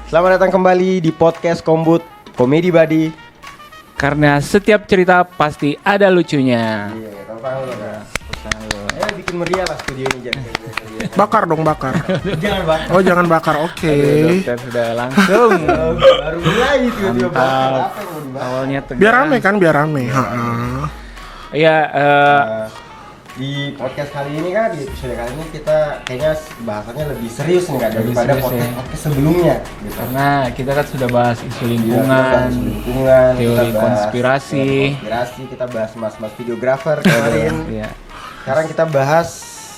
Selamat datang kembali di podcast Kombut Komedi Buddy. Karena setiap cerita pasti ada lucunya. Iya, tampang lu kan. Bikin meriah lah studio ini jangan. Bakar dong, bakar. Jangan bakar. Oh, jangan bakar. Oke. Dokter sudah langsung. Baru mulai tiba-tiba bakar. Mantap. Apa yang mau dibakar? Awalnya tegang. Biar rame kan, biar rame. Iya, Di podcast kali ini kan, di episode kali ini kita kayaknya bahasannya lebih serius nih kan daripada serius, podcast sebelumnya gitu. karena kita kan sudah bahas isu Iya, kita lingkungan, bahas lingkungan, teori kita bahas konspirasi. kita bahas mas-mas videografer kemarin. Iya. Sekarang kita bahas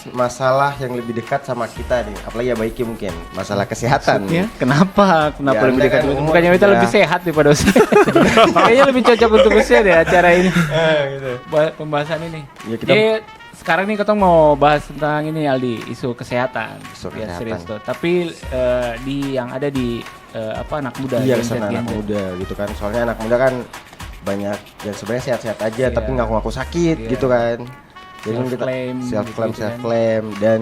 masalah yang lebih dekat sama kita nih, apalagi ya baiknya mungkin masalah kesehatan. Ya, kenapa Ya, lebih Anda dekat? kan umur Bukannya kita sudah- lebih sehat daripada usia. Kayaknya lebih cocok untuk usia deh acara ini. Gitu. Pembahasan ini. Ya, kita- Jadi sekarang nih kita mau bahas tentang ini Aldi, isu kesehatan. Isu Ya, kesehatan. serius tuh. Tapi di yang ada di anak muda. Iya, Gen Z, sama Gen anak Z. muda gitu kan. Soalnya anak muda kan banyak yang sebenarnya sehat-sehat aja Iya. tapi ngaku-ngaku sakit Iya. gitu kan. Jadi kan kita Self-claim gitu kan. dan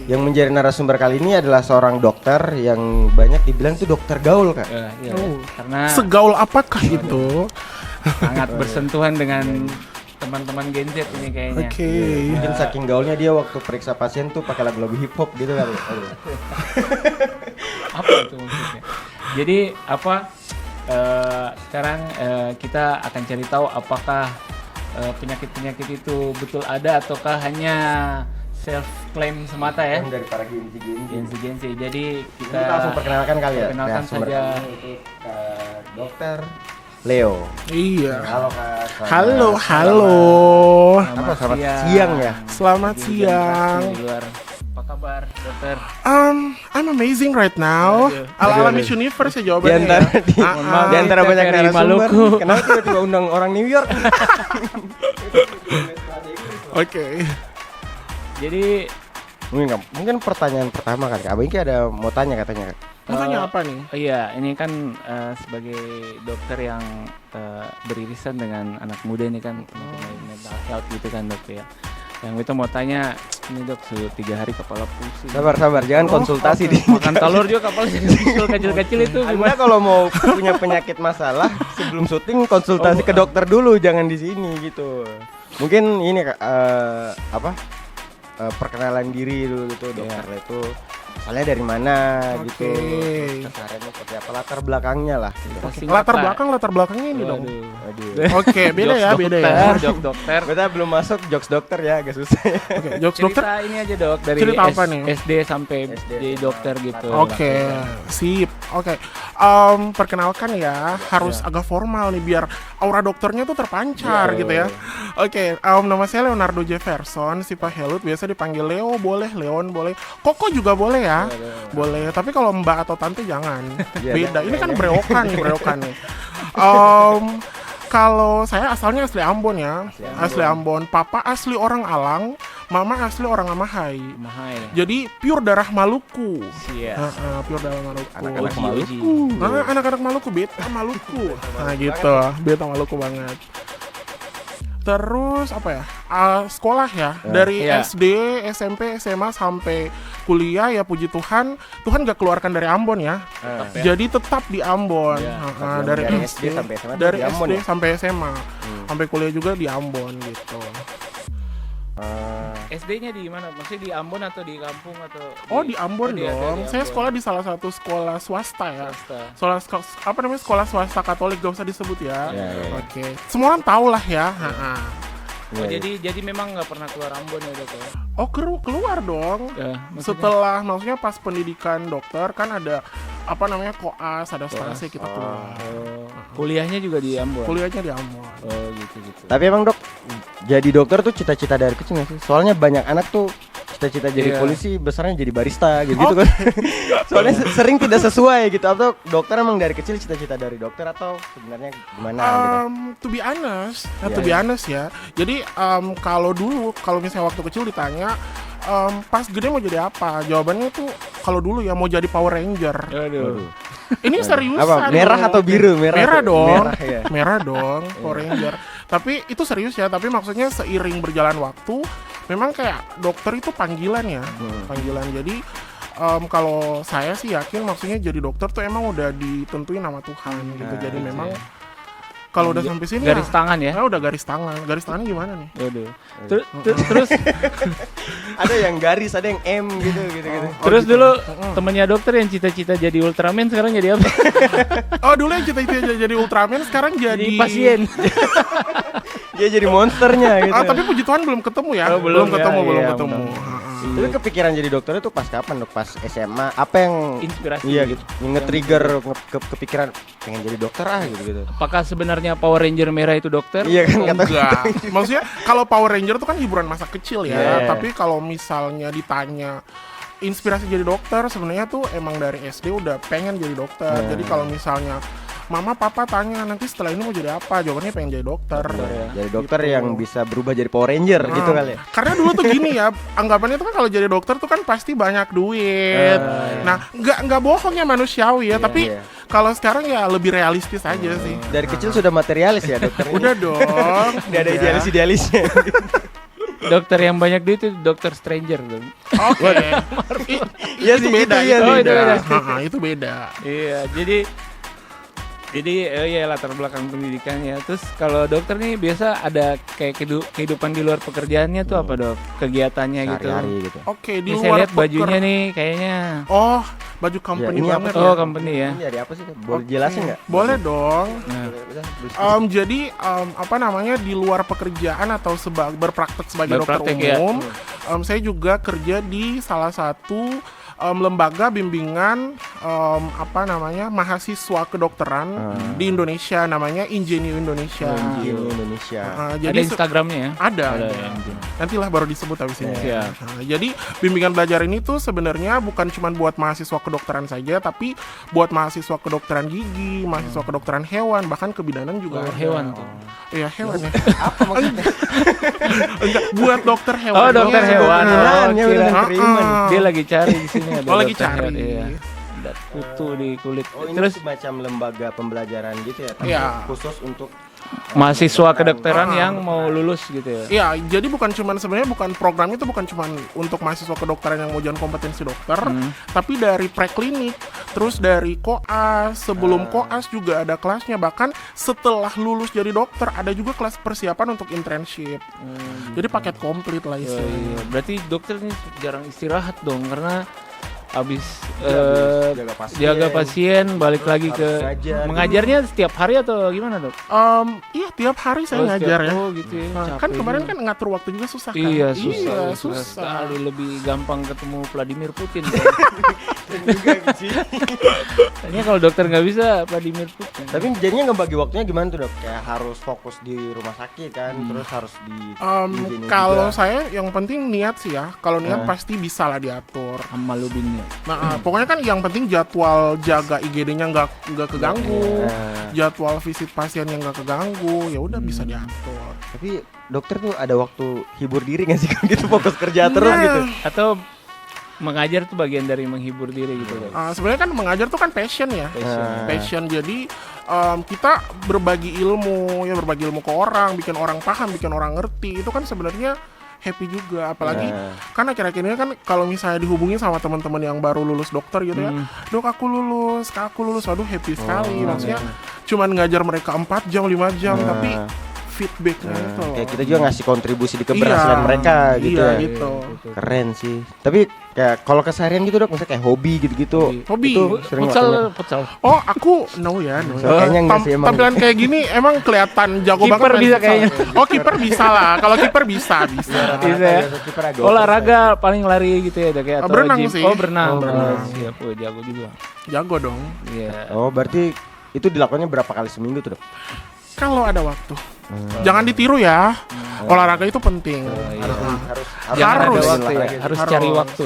yang menjadi narasumber kali ini adalah seorang dokter yang banyak dibilang tuh dokter gaul Kak. Iya, Oh. karena Segaul apakah itu? sangat bersentuhan dengan teman-teman Gen Z ini kayaknya. Oke. Mungkin saking gaulnya dia waktu periksa pasien tuh pakai lagu-lagu hip hop gitu kali. Aduh. Apa itu maksudnya? Jadi sekarang kita akan cari tahu apakah penyakit-penyakit itu betul ada ataukah hanya self claim semata ya? Yang dari para gensi. Gen Z. Jadi Kita langsung perkenalkan kali ya. perkenalkan sumber saja. kami itu Dokter Leo. Iya. Halo Kak. selamat- Halo, halo. Apa selamat siang ya? Selamat Di siang. luar. Apa kabar, dokter? I'm amazing right now. Ala-ala Miss Universe ya Di jawabannya antara, ya. di antara Kita banyak dari narasumber, Maluku. kenapa tiba-tiba undang orang New York? Oke. Jadi Mungkin pertanyaan pertama kan, Kak Abang ini ada mau tanya katanya Kak. Mau tanya apa nih? iya, ini kan sebagai dokter yang beririsan dengan anak muda ini kan mengenai mental health gitu kan dok ya. Yang itu mau tanya, ini dok sudah 3 hari kepala pusing. Sabar, jangan konsultasi di. Makan telur juga kepala kecil-kecil itu Anda gimana? kalau mau punya penyakit masalah sebelum syuting konsultasi ke dokter dulu, jangan di sini gitu. Mungkin ini Kak, perkenalan diri dulu gitu dokter itu. Asalnya dari mana gitu. Oke. Kesehariannya seperti apa, latar belakangnya lah gitu. Latar belakangnya ini dong. Aduh. Oke, beda ya, beda ya. Jok dokter. Kita belum masuk jokes dokter ya, agak susah. Oke, jokes dokter. Cerita ini aja dok dari Cerita apa nih? SD sampai SD, jadi dokter gitu. Oke, sip. Oke, perkenalkan ya, harus agak formal nih biar aura dokternya tuh terpancar Iya. gitu ya. Oke, nama saya Leonardo Jefferson, si Pak Helut, biasa dipanggil Leo boleh, Leon boleh, Koko juga boleh ya, boleh. Tapi kalau Mbak atau Tante jangan, Iya, beda. Ini kan kayaknya. brewokan nih. Kalau saya asalnya asli Ambon ya, asli Ambon. Papa asli orang Alang, mama asli orang Amahai. Mahal. Jadi pure darah Maluku. Iya. Pure darah Maluku. Anak-anak Uji, Maluku. uji. Nah, anak-anak Maluku, beta Maluku. Nah gitu, beta Maluku banget. Terus apa ya? Sekolah ya, dari Iya. SD, SMP, SMA sampai kuliah ya puji Tuhan, Tuhan gak keluarkan dari Ambon ya. Tetap ya. Jadi tetap di Ambon. Iya, Dari dari SD SD sampai SMA dari di Ambon SD ya? sampai SMA, sampai kuliah juga di Ambon gitu. SD-nya di mana? Maksudnya di Ambon atau di kampung atau? Oh di Ambon di dong. Ambon. Saya sekolah di salah satu sekolah swasta ya. Swasta. Sekolah swasta Katolik, gak usah disebut ya. Iya, iya. Oke. Semua orang tahu lah ya. Oh, Iya, jadi memang nggak pernah keluar Ambon ya dok ya? Oh keluar dong. Ya, maksudnya- Setelah maksudnya pas pendidikan dokter kan ada apa namanya koas, ada stasi kita keluar. kuliahnya juga di Ambon. Kuliahnya di Ambon. Oh gitu. Tapi emang dok, jadi dokter tuh cita-cita dari kecil nggak sih? Soalnya banyak anak tuh cita-cita jadi Iya. polisi, besarnya jadi barista gitu, kan. Soalnya sering tidak sesuai gitu. Atau dokter emang dari kecil cita-cita dari dokter atau sebenarnya gimana gitu? To be honest, Iya, to be iya. honest ya. Jadi kalau misalnya waktu kecil ditanya pas gede mau jadi apa? Jawabannya tuh kalau dulu ya mau jadi Power Ranger. Aduh. Ini seriusan. Apa? Merah loh. atau biru? Merah dong. Merah, ya. Merah dong, Power Ranger. Tapi itu serius ya, tapi maksudnya seiring berjalan waktu memang kayak dokter itu panggilan ya. Panggilan. Jadi kalau saya sih yakin maksudnya jadi dokter tuh emang udah ditentuin sama Tuhan gitu. Jadi memang kalau udah sampai sini garis tangan ya. udah garis tangan. Garis tangan gimana nih? Waduh. Terus Ada yang garis, ada yang M gitu. terus dulu temennya dokter yang cita-cita jadi Ultraman sekarang jadi apa? Oh dulu yang cita-cita jadi Ultraman sekarang jadi pasien. Dia jadi monsternya gitu. Tapi puji Tuhan belum ketemu ya. Oh, belum ya, belum iya, ketemu. benar. Tapi kepikiran jadi dokter itu pas kapan dok? Pas SMA? Apa yang Inspirasi. Iya gitu. Yang nge-trigger kepikiran pengen jadi dokter gitu. Apakah sebenarnya Power Ranger merah itu dokter? Iya kan kata Enggak. Maksudnya kalau Power Ranger itu kan hiburan masa kecil ya. Yeah. Tapi kalau misalnya ditanya inspirasi jadi dokter, sebenarnya tuh emang dari SD udah pengen jadi dokter. Jadi kalau misalnya mama papa tanya nanti setelah ini mau jadi apa, jawabannya pengen jadi dokter. jadi dokter Gitu. yang bisa berubah jadi Power Ranger gitu kali ya. Karena dulu tuh gini ya, anggapannya tuh kan kalau jadi dokter tuh kan pasti banyak duit. Nah, nggak bohong ya manusiawi ya, tapi iya. kalau sekarang ya lebih realistis aja sih. Dari kecil sudah materialis ya dokter ini. Udah dong. Udah ada Udah. idealis-idealisnya. Dokter yang banyak duit itu dokter stranger dong. Oke. Iya Itu sih, beda, itu iya itu sih. beda. Itu beda. Iya, jadi ya latar belakang pendidikannya. Terus kalau dokter nih biasa ada kayak kehidupan di luar pekerjaannya tuh apa dok? Kegiatannya gitu. Sehari-hari gitu. Oke, di Ini saya luar lihat bajunya nih kayaknya. Oh, baju company ini apa banget sih? Oh, ya. company ya. Ini dari apa sih? Boleh jelasin nggak? Boleh dong. Nah, Jadi apa namanya di luar pekerjaan atau berpraktek sebagai Berpraktek, dokter ya. umum, saya juga kerja di salah satu lembaga bimbingan apa namanya mahasiswa kedokteran di Indonesia, namanya Ingenio Indonesia. Di Indonesia. ada Jadi Instagramnya ya. ada. Ingenio. Nantilah baru disebut habis ini. Siap. Nah, jadi bimbingan belajar ini tuh sebenarnya bukan cuma buat mahasiswa kedokteran saja, tapi buat mahasiswa kedokteran gigi, mahasiswa kedokteran hewan, bahkan kebidanan juga. Oh, ada. hewan tuh. Iya hewan ya. Apa maksudnya? Enggak, buat dokter hewan. Oh, dokter Iya, hewan. Kebetulan, Oh, ya kira- udah terima nih. Dia lagi cari di sini ada. Oh, lagi dokter cari. hewan, iya. Ada kutu di kulit. Oh ini Terus semacam lembaga pembelajaran gitu ya? Tapi Iya. khusus untuk mahasiswa kedokteran yang mau lulus gitu ya. Iya, jadi sebenarnya bukan program itu bukan cuman untuk mahasiswa kedokteran yang mau jalan kompetensi dokter, tapi dari preklinik, terus dari koas, sebelum koas juga ada kelasnya, bahkan setelah lulus jadi dokter ada juga kelas persiapan untuk internship. Jadi paket komplit lah Oh, istilahnya. iya. Berarti dokter ini jarang istirahat dong karena habis jaga pasien balik lagi harus ke ngajar. mengajarnya setiap hari atau gimana dok? Iya tiap hari saya ngajar ya. Oh gitu ya. Nah, capek kan kemarin juga. kan ngatur waktu juga susah kan? Iya Iya, susah sekali, lebih gampang ketemu Vladimir Putin. Tanya kalau dokter nggak bisa Vladimir Putin. Tapi jadinya ngebagi waktunya gimana tuh dok? Kayak harus fokus di rumah sakit kan, terus harus di Ingenio Kalau juga. saya yang penting niat sih ya. Kalau niat pasti bisa lah diatur. Amaludinnya. Nah, pokoknya kan yang penting jadwal jaga IGD-nya nggak keganggu, jadwal visit pasiennya nggak keganggu, ya udah bisa diatur. Tapi dokter tuh ada waktu hibur diri nggak sih kalau gitu fokus kerja terus gitu? Atau mengajar tuh bagian dari menghibur diri gitu dok. Sebenarnya kan mengajar tuh kan passion ya, passion. Jadi kita berbagi ilmu ke orang, bikin orang paham, bikin orang ngerti. Itu kan sebenarnya happy juga. Apalagi kan akhir-akhir ini kan kalau misalnya dihubungi sama teman-teman yang baru lulus dokter gitu ya, dok aku lulus, kak aku lulus, waduh happy sekali. Maksudnya cuman ngajar mereka 4 jam 5 jam, tapi feedbacknya itu loh. Kayak kita juga ngasih kontribusi di keberhasilan Iya, mereka gitu iya, ya. gitu. Keren sih. Tapi kayak kalau keseharian gitu dok, misalnya kayak hobi gitu-gitu. Hobi. Itu sering nggak? Futsal. Oh, aku no ya. Kayaknya enggak sih emang. Tampilan kayak gini emang kelihatan jago Kiper banget. main bisa futsal. kayaknya. Oh, kiper bisa lah. Kalau kiper bisa. Bisa ya. Olahraga paling lari gitu ya dok ya, atau Berenang gym. sih. Oh berenang. Berenang. Siap, jago juga. Jago dong. Iya. Oh berarti itu dilakukannya berapa kali seminggu tuh dok? Kalau ada waktu. Jangan ditiru ya. Olahraga itu penting. Harus Jangan ada Harus. waktu ya, harus cari waktu.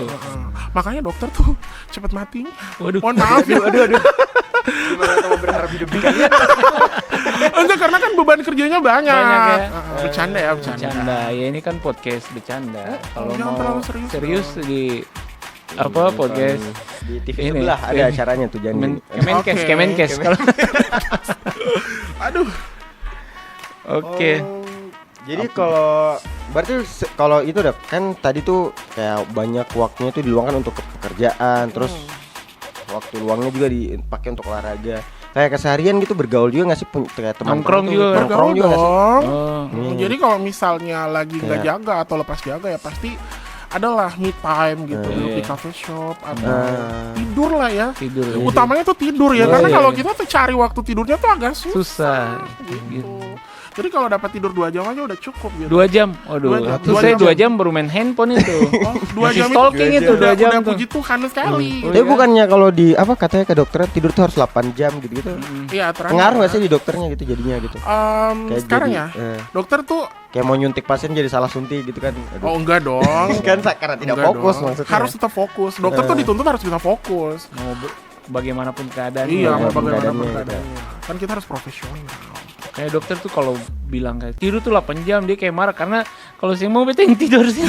Makanya dokter tuh cepet mati. Waduh. Mohon maaf ya. aduh. Gimana kamu berharap hidup di kalian? Enggak, karena kan beban kerjanya banyak. Banyak ya. Bercanda ya, bercanda. Bercanda. Ya ini kan podcast bercanda. Kalau jangan mau terlalu serius di apa podcast Di TV ini, sebelah ada ini. acaranya tuh jangan. Kemenkes, Oke. Kemenkes. Kalau Aduh. Oke. Oh, jadi kalau berarti kalau itu dok kan tadi tuh kayak banyak waktunya tuh diluangkan untuk pekerjaan, terus waktu luangnya juga dipakai untuk olahraga. Kayak keseharian gitu bergaul juga nggak sih kayak teman Nongkrong juga. Bergaul nggak sih? dong. Oh. Jadi kalau misalnya lagi nggak Kayak- jaga atau lepas jaga ya pasti adalah me time gitu, duduk di Iya. cafe shop atau tidur lah ya. Tidur. Utamanya tuh tidur ya, Oh, karena iya. kalau kita tuh cari waktu tidurnya tuh agak susah. Susah. Gitu. Gitu. Jadi kalau dapat tidur 2 jam aja udah cukup gitu. 2 jam. Waduh. 2 jam. Terus 2 saya jam. 2 jam baru main handphone itu. Oh, 2 Masih jam stalking itu 2 udah, jam udah tuh. puji Tuhan sekali. Oh, Tapi iya. bukannya kalau di apa katanya ke dokter tidur tuh harus 8 jam gitu-gitu. Iya, terakhir. Pengaruh nggak sih di dokternya gitu jadinya gitu? Kayak Sekarang jadi, ya, dokter tuh kayak mau nyuntik pasien jadi salah suntik gitu kan. Aduh. oh enggak dong. Kan karena tidak Enggak fokus dong. maksudnya. Harus tetap fokus. Dokter tuh dituntut harus bisa fokus. Mau bagaimanapun keadaan. Iya, mau mau bagaimana keadaannya, keadaannya. Kan kita harus profesional. Kayak dokter tuh kalau bilang kayak tidur tuh 8 jam dia kayak marah karena kalau saya mau bete yang tidur sih.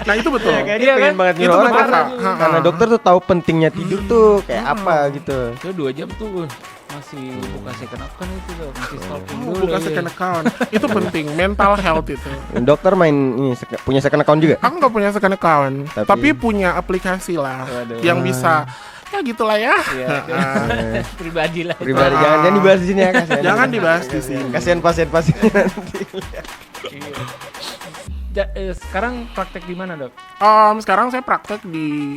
Nah, itu betul. Kayak dia Iya pengen kan? banget Itu nyuruh orang betul, karena, Kak. karena dokter tuh tahu pentingnya tidur tuh kayak apa gitu. Itu 2 jam tuh masih buka second account itu tuh masih stalking Oh, dulu. bukan iya. second account. Itu penting, mental health itu. Dokter main ini punya second account juga. Aku nggak punya second account, Tapi- tapi punya aplikasi lah Waduh. yang bisa ya gitulah ya. Iya, Ah, pribadi lah. Pribadi jangan dibahas di sini ya kasihan. Jangan dibahas di sini. Kasihan pasien-pasien nanti. Sekarang praktek di mana, Dok? Sekarang saya praktek di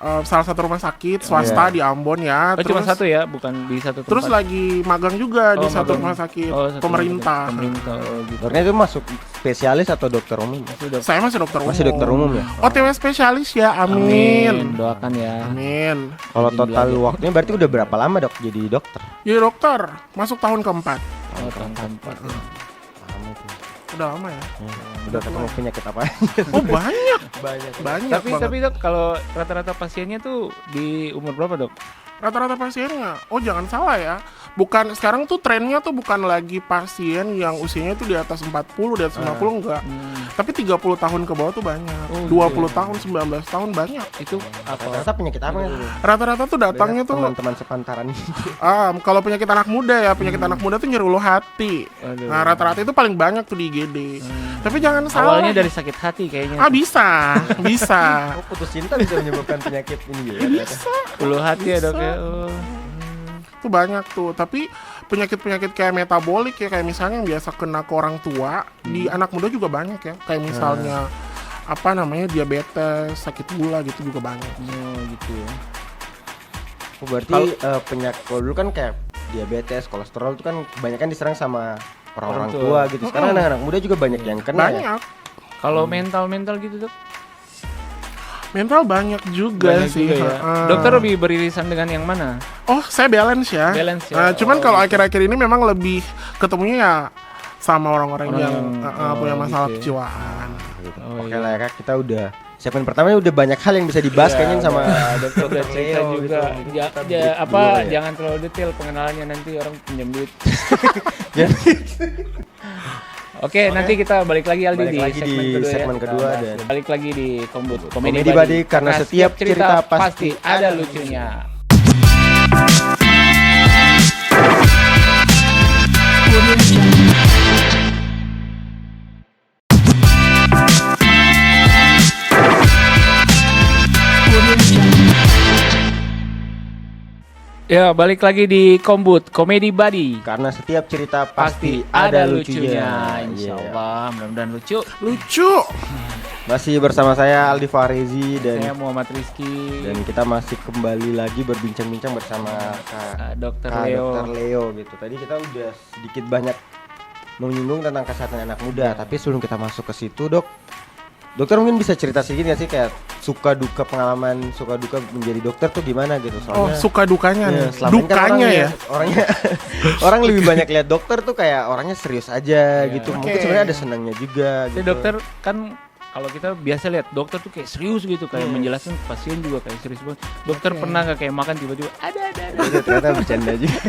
salah satu rumah sakit swasta di Ambon ya. Oh, cuma satu ya, bukan di satu tempat. Terus lagi magang juga di Oh, satu magang. rumah sakit Oh, satu pemerintah. Pemerintah. Oh, gitu. Dokternya itu masuk spesialis atau dokter umum? Sudah. Saya masih dokter umum. Masih dokter umum ya? OTW spesialis ya, amin. Doakan ya. Amin. Kalau Rajin total belajar. waktunya berarti udah berapa lama dok jadi dokter? Jadi dokter, masuk tahun keempat. Oh, tahun keempat. Ya. Lama tuh. Udah lama ya. Udah ketemu penyakit apa? Oh, banyak. Banyak. Banyak Tapi banget. tapi Dok, kalau rata-rata pasiennya tuh di umur berapa, Dok? Rata-rata pasiennya, oh jangan salah ya, bukan sekarang tuh trennya tuh bukan lagi pasien yang usianya tuh di atas 40, di atas 50 enggak, tapi 30 tahun ke bawah tuh banyak, Oh, 20 gitu. tahun, 19 tahun banyak. Itu apa? Rata-rata penyakit apa kan? Rata-rata tuh datangnya tuh, teman-teman sepantaran. kalau penyakit anak muda ya, penyakit anak muda tuh nyeri ulu hati. Aduh. Nah rata-rata itu paling banyak tuh di IGD. Tapi jangan salah. Awalnya dari sakit hati kayaknya. bisa, bisa. Oh, putus cinta bisa menyebabkan penyakit ini ya? Bisa. Ulu hati ya, Dok ya. Bisa. Oh. Tuh banyak tuh, tapi penyakit-penyakit kayak metabolik ya, kayak misalnya yang biasa kena ke orang tua, di anak muda juga banyak ya, kayak misalnya apa namanya diabetes, sakit gula gitu juga banyak. Oh, gitu ya. Oh, berarti penyakit kalau dulu kan kayak diabetes, kolesterol itu kan kebanyakan diserang sama orang-orang Orang tua. tua gitu. Sekarang anak-anak muda juga banyak yang kena ya. Banyak, Kalau mental-mental gitu, Dok? mental banyak juga Banyak sih. juga ya. Heeh. Dokter lebih beririsan dengan yang mana? Oh, saya balance ya. Balance ya. Cuman Oh, kalau gitu. akhir-akhir ini memang lebih ketemunya ya sama orang-orang Orang yang yang- punya masalah gitu ya. kejiwaan. Oh, Oke iya. lah ya Kak, kita udah segmen pertamanya udah banyak hal yang bisa dibahas Iya, kayaknya sama dokter Udah cerita Leo juga. gitu. Ja- Kita ja- break apa dulu ya. jangan terlalu detail pengenalannya, nanti orang pinjam duit. Oke, nanti kita balik lagi Aldi Balik di lagi segmen di kedua ya. segmen Kita kedua bahas. dan- balik lagi di Komedi Komedi Buddy, karena setiap cerita pasti ada lucunya. Ya, balik lagi di Kombut Komedi Buddy. karena setiap cerita Pasti pasti ada ada lucunya. lucunya. Insya Iya. Allah, mudah-mudahan lucu. Lucu. Masih bersama saya Aldi Farezi Saya dan Muhammad Rizky, kita masih kembali lagi berbincang-bincang bersama Dokter Kak Leo. Dr. Leo gitu. Tadi kita udah sedikit banyak menyinggung tentang kesehatan anak muda, tapi sebelum kita masuk ke situ, Dok, dokter mungkin bisa cerita sedikit nggak sih kayak suka duka pengalaman suka duka menjadi dokter tuh gimana gitu? Oh, Soalnya suka dukanya ya, nih. selama ini kan Dukanya ya. orangnya orang lebih banyak lihat dokter tuh kayak orangnya serius aja Iya. gitu. Oke. Mungkin sebenarnya ada senangnya juga Jadi gitu. dokter kan kalau kita biasa lihat dokter tuh kayak serius gitu, kayak menjelaskan ke pasien juga kayak serius banget. Dokter Oke. pernah nggak kayak makan tiba-tiba ada. Iya, ternyata bercanda juga.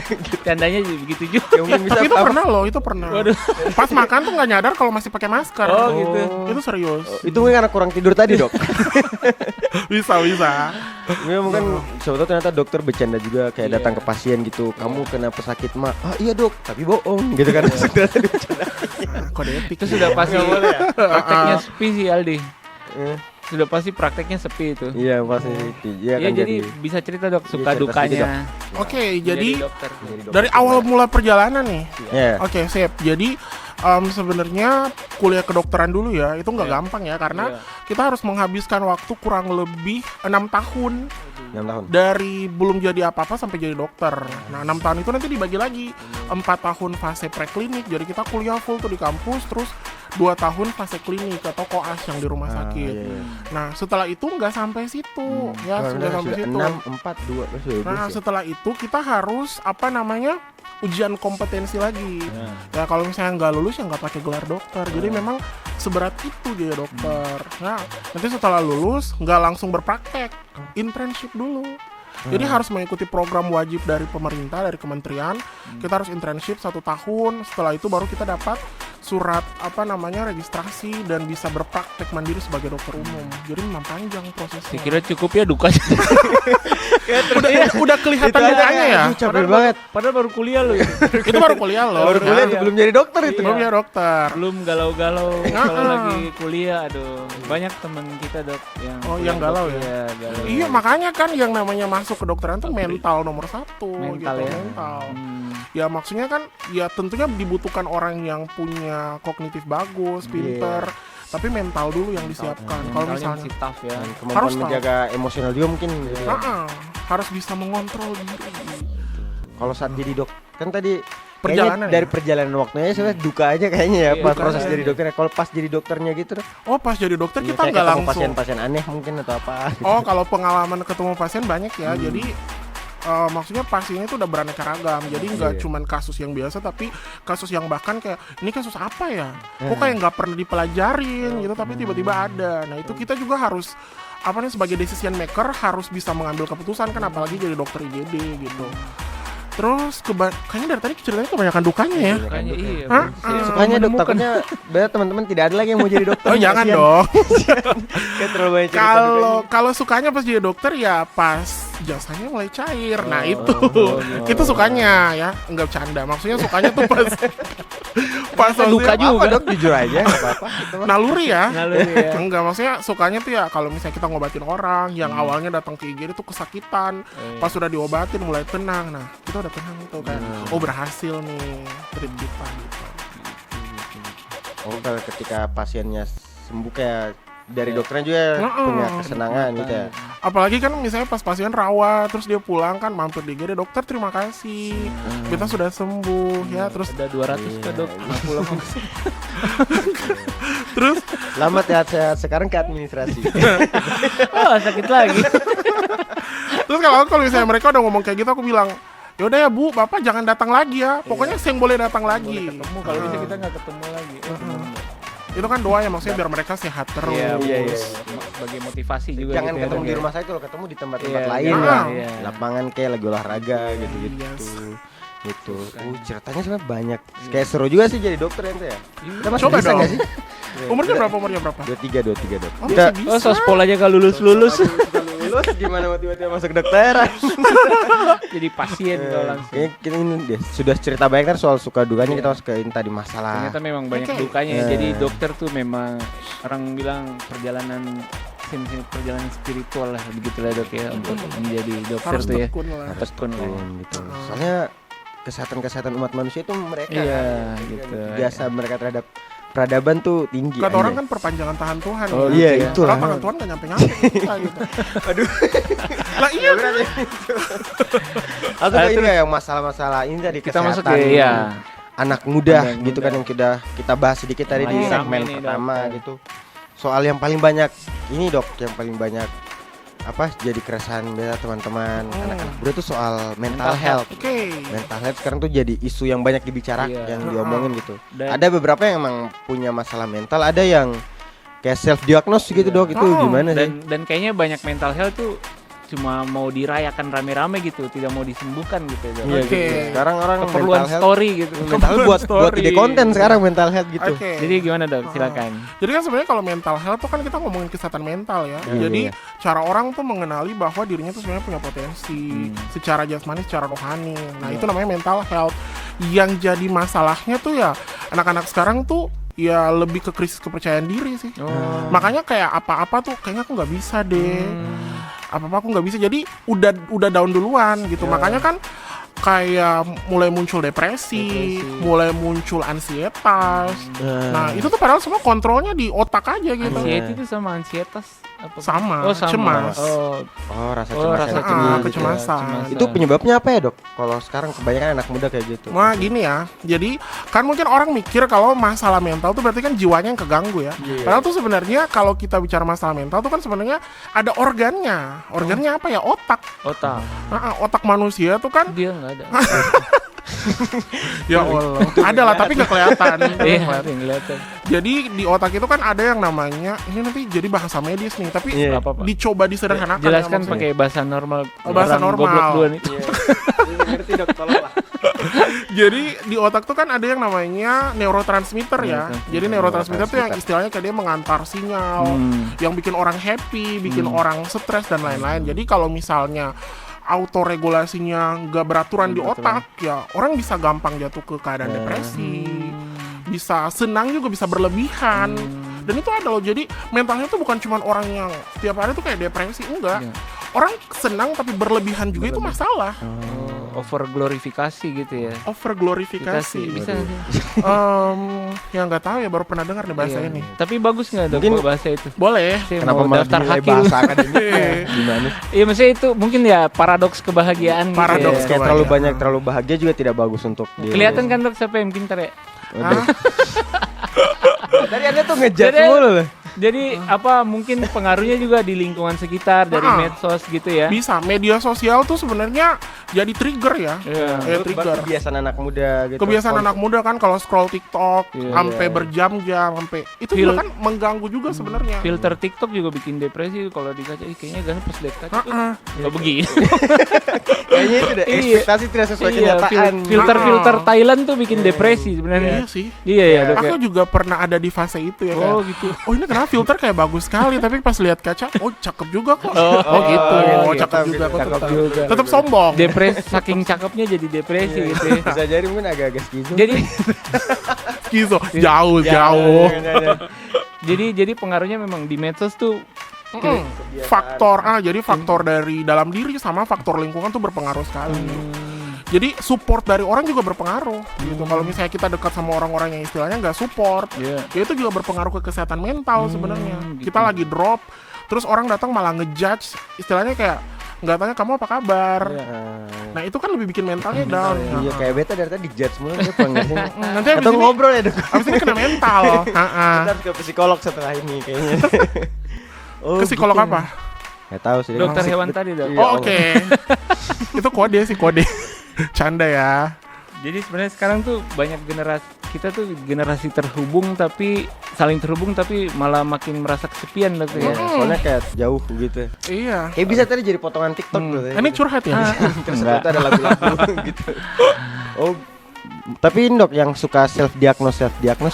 Tandanya begitu juga. Ya, mungkin bisa Tapi itu apa- pernah loh, itu pernah. Waduh. Pas makan tuh nggak nyadar kalau masih pakai masker. Oh, gitu. Itu serius. itu mungkin karena kurang tidur tadi, Dok. Bisa. Ya mungkin siapa tahu ternyata dokter bercanda juga kayak Iya. datang ke pasien gitu. Kamu kena pesakit mah. Ah iya, Dok, tapi bohong gitu kan. Ternyata bercanda. Kode etik. Itu sudah pasti prakteknya sepi sih Aldi. sudah pasti prakteknya sepi itu. Iya pasti. Iya Iya, kan jadi bisa cerita dok suka cerita sedikit, dukanya. Oke, jadi dokter. dari awal mula perjalanan nih. Iya. Oke, sip. Jadi sebenarnya kuliah kedokteran dulu ya, itu nggak gampang ya, karena kita harus menghabiskan waktu kurang lebih 6 tahun 6 tahun. dari belum jadi apa-apa sampai jadi dokter. Nah, 6 tahun itu nanti dibagi lagi 4 tahun fase preklinik, jadi kita kuliah full tuh di kampus, terus 2 tahun fase klinik atau koas yang di rumah sakit. Nah, setelah itu nggak sampai situ, ya sudah sampai situ. 6, 4, 2 Nah, setelah itu kita harus ujian kompetensi lagi. Ya kalau misalnya nggak lulus ya nggak pakai gelar dokter. Jadi memang seberat itu dia dokter. Nah, nanti setelah lulus nggak langsung berpraktek, internship dulu. Jadi harus mengikuti program wajib dari pemerintah, dari kementerian. Kita harus internship 1 tahun. Setelah itu baru kita dapat surat registrasi dan bisa berpraktek mandiri sebagai dokter umum. Jadi memang panjang prosesnya. Saya kira cukup ya dukanya. Udah kelihatan bedanya ya. Capek banget. Padahal baru kuliah loh. Itu baru kuliah loh. Baru kuliah belum jadi dokter itu. Belum ya dokter. Belum galau-galau kalau lagi kuliah. Aduh, banyak teman kita dok yang galau dok, ya. Galau. Iya, makanya kan yang namanya masuk kedokteran tuh mental nomor 1. Mental gitu, ya. mental. Ya maksudnya kan ya tentunya dibutuhkan orang yang punya kognitif bagus, pinter, tapi mental dulu yang disiapkan. Kalau misalnya masih tough ya. Kemampuan Harus menjaga emosional juga mungkin. harus bisa mengontrol diri. Kalau saat jadi dok kan tadi Perjalanan kayaknya dari ya? perjalanan waktunya sebenarnya duka aja kayaknya ya Iya, pas duka proses aja. jadi dokternya. Kalau pas jadi dokternya gitu Dok, Oh, pas jadi dokter iya, kita kayak nggak ketemu langsung. pasien-pasien aneh mungkin atau apa. Oh, kalau pengalaman ketemu pasien banyak ya. Jadi maksudnya pasiennya itu udah beraneka ragam. Jadi nggak cuman kasus yang biasa, tapi kasus yang bahkan kayak ini kasus apa ya? Kok kayak nggak pernah dipelajarin gitu, tapi tiba-tiba ada. Nah itu kita juga harus sebagai decision maker harus bisa mengambil keputusan kan, apalagi jadi dokter IGD gitu. Terus kayaknya dari tadi ceritanya kebanyakan dukanya ya. Makanya iya. Hah? Sukanya dok, takutnya banyak teman-teman tidak ada lagi yang mau jadi dokter. Oh jangan Kasian. dong. Kayak terlalu banyak cerita dukanya. Kalau sukanya pas jadi dokter ya pas jasanya mulai cair. Nah itu itu sukanya ya, enggak bercanda. Maksudnya sukanya tuh pas duka maksudnya juga. Apa dok, jujur aja nggak apa-apa. Gitu mah. naluri ya. Naluri ya. Enggak, maksudnya sukanya tuh ya kalau misalnya kita ngobatin orang yang awalnya datang ke IGD tuh kesakitan, pas sudah diobatin mulai tenang. Nah, kita udah tenang tuh kayak oh berhasil nih treat kita gitu. Oh kalau ketika pasiennya sembuh kayak dari dokternya juga punya kesenangan gitu ya. Apalagi kan misalnya pas pasien rawat terus dia pulang kan mampir di IGD, dokter terima kasih kita sudah sembuh ya, terus Ada 200 ke dok. Pulang. terus Selamat ya sehat sekarang ke administrasi. Oh sakit lagi. terus kalau misalnya mereka udah ngomong kayak gitu, aku bilang yaudah ya Bu, Bapak jangan datang lagi ya, pokoknya saya yang boleh datang lagi. Ketemu kalau bisa kita nggak ketemu lagi. Itu kan doa ya, maksudnya biar mereka sehat terus. Iya. Sebagai motivasi juga. Jangan gitu ya, ketemu Dok, di ya. rumah sakit, kalau ketemu di tempat-tempat Iya, lain iya, lah. iya. Lapangan kayak lagi olahraga gitu-gitu. Yes. Gitu. Ceritanya sebenarnya banyak. Kayak seru juga sih jadi dokter ente ya. Kita masih Coba bisa dong. nggak sih? Umurnya berapa? 23 dok. Oh, Kita masih bisa. Oh sospol aja kalau lulus lulus gimana mau tiba-tiba masuk kedokteran? jadi pasien kalau langsung. Kayaknya kita ini deh sudah cerita banyak kan soal suka dukanya, kita harus ke ini tadi masalah. Ternyata memang banyak Oke. dukanya ya. Jadi dokter tuh memang orang bilang perjalanan spiritual lah begitu lah dok ya, untuk menjadi dokter Harus tuh ya. tekun lah. Tekun lah. Gitu. Soalnya kesehatan umat manusia itu mereka Iya, kan, gitu. jasa mereka terhadap peradaban tuh tinggi. Kata orang anjay. kan perpanjangan tangan Tuhan. Oh ya. iya, gitu ya. itu lah. Padahal tangan Tuhan gak nyampe-nyampe kita gitu. Aduh. Lah iya kan? Atau kayak ini kayak masalah-masalah ini tadi Kita masuk kesehatan ke ya. anak muda Anak gitu muda. kan, yang kita bahas sedikit tadi di Lagi rame segmen nih, pertama Dok. gitu. Soal yang paling banyak ini dok, yang paling banyak jadi keresahan biasa teman-teman anak-anak muda tuh soal mental health. Oke. Mental health sekarang tuh jadi isu yang banyak dibicarakan, Iya. yang diomongin gitu. Dan- Ada beberapa yang emang punya masalah mental, ada yang kayak self diagnose gitu dok. Itu Oh, gimana sih? Dan kayaknya banyak mental health tuh cuma mau dirayakan rame-rame gitu, tidak mau disembuhkan gitu ya, Dok. Iya Oke. gitu. Sekarang orang Keperluan mental health, story gitu. mental health buat ide konten sekarang mental health gitu. Oke. Jadi gimana dok? Silakan. Jadi kan sebenarnya kalau mental health tuh kan kita ngomongin kesehatan mental ya. Iya, Jadi iya. cara orang tuh mengenali bahwa dirinya tuh sebenarnya punya potensi secara jasmani, secara rohani. Nah, itu namanya mental health. Yang jadi masalahnya tuh ya anak-anak sekarang tuh ya lebih ke krisis kepercayaan diri sih. Makanya kayak apa-apa tuh kayaknya aku nggak bisa deh. Apa-apa aku nggak bisa. Jadi udah down duluan gitu. Makanya kan kayak mulai muncul depresi, mulai muncul ansietas. Nah, itu tuh padahal semua kontrolnya di otak aja gitu. Anxiety itu sama ansietas apa? Sama, Oh, sama. cemas. Rasa Oh, cemas rasa yang cemas. tinggi gitu. Kecemasan. Itu penyebabnya apa ya, Dok? Kalau sekarang kebanyakan anak muda kayak gitu. Nah gini ya, jadi kan mungkin orang mikir kalau masalah mental tuh berarti kan jiwanya yang keganggu ya. Padahal tuh sebenarnya kalau kita bicara masalah mental tuh kan sebenarnya ada organnya. Organnya apa ya? Otak. Otak. Otak manusia tuh kan Dia nggak ada. ya Allah. Ada lah tapi nggak kelihatan. Iya, kelihatan. Jadi di otak itu kan ada yang namanya, ini nanti jadi bahasa medis nih, tapi Iya. Nggak apa-apa. dicoba disederhanakan. Jelaskan ya, maksudnya. pakai bahasa normal. Bahasa orang normal. Goblok dua nih. Ngerti, Dok, tolonglah. Jadi di otak tuh kan ada yang namanya neurotransmitter ya. Jadi neurotransmitter tuh yang istilahnya kayak dia mengantar sinyal, yang bikin orang happy, bikin orang stres dan lain-lain. Jadi kalau misalnya autoregulasinya nggak beraturan di otak, ya orang bisa gampang jatuh ke keadaan depresi, bisa senang juga bisa berlebihan. Dan itu ada loh. Jadi mentalnya tuh bukan cuma orang yang tiap hari tuh kayak depresi, enggak. Orang senang tapi berlebihan juga itu masalah. Over glorifikasi gitu ya. Over glorifikasi. Bisa. Ya nggak tahu ya, baru pernah dengar nih bahasa Iya. ini. Tapi bagus nggak Dok Mungkin- bahasa itu? Boleh. Saya Kenapa mau malah daftar dinilai hakil. bahasa akademiknya? Gimana? Iya, maksudnya itu mungkin ya paradoks kebahagiaan gitu Paradoks ya. Kayak terlalu kebahagiaan. banyak, terlalu bahagia juga tidak bagus untuk dia. Kelihatan kan Dok siapa yang pintar ya? Hah? Tadi Anda tuh ngejudge Jadi- mulu loh. Jadi apa mungkin pengaruhnya juga di lingkungan sekitar dari medsos gitu ya? Bisa. Media sosial tuh sebenarnya jadi trigger ya. Iya. Trigger. Kebiasaan anak muda gitu. Kebiasaan anak muda kan kalau scroll TikTok Iya. sampai berjam-jam, sampai itu juga kan mengganggu juga sebenarnya. Filter TikTok juga bikin depresi kalau di kaca. Kayaknya ganteng pas lihat kaca tuh Heeh. nggak begini. Kayaknya itu deh, Iya. ekspektasi tidak sesuai Iya, kenyataan. filter Thailand tuh bikin depresi sebenarnya. Iya sih. Iya ya Dok. Aku juga pernah ada di fase itu ya. Oh kayak, gitu. oh ini kenapa filter kayak bagus sekali, tapi pas lihat kaca, oh cakep juga kok. Oh, gitu. gitu. Cakep juga kok. Cakep tetap. juga. Tetap sombong. Depresi saking cakepnya jadi depresi gitu ya. Bisa jadi mungkin agak-agak skizo. Jadi Skizo. Jauh. jadi pengaruhnya memang di medsos tuh Jadi faktor dari dalam diri sama faktor lingkungan tuh berpengaruh sekali. Jadi support dari orang juga berpengaruh gitu. Kalau misalnya kita dekat sama orang-orang yang istilahnya nggak support, Iya. ya itu juga berpengaruh ke kesehatan mental sebenarnya. gitu. Kita lagi drop, terus orang datang malah ngejudge, istilahnya kayak nggak tanya kamu apa kabar. Nah itu kan lebih bikin mentalnya down. Iya, kayak beta dari tadi judge mulu dia pulang sini. Nanti abis Atau ini, ngobrol ya, Dok. abis ini kena mental. Kita harus ke psikolog setelah ini kayaknya. Oh, Ke psikolog gitu. apa? Nggak tahu sih. dokter Masih- hewan tadi Dok. Iya, Oh oke. Itu kode sih, kode. Canda ya. Jadi sebenarnya sekarang tuh banyak generasi terhubung tapi saling terhubung tapi malah makin merasa kesepian Dok ya. Soalnya kayak jauh gitu. Iya. Kayak bisa tadi jadi potongan TikTok tuh. Ini curhat ya? Terus itu ada lagu-lagu gitu. Oh, tapi ini, Dok, yang suka self diagnose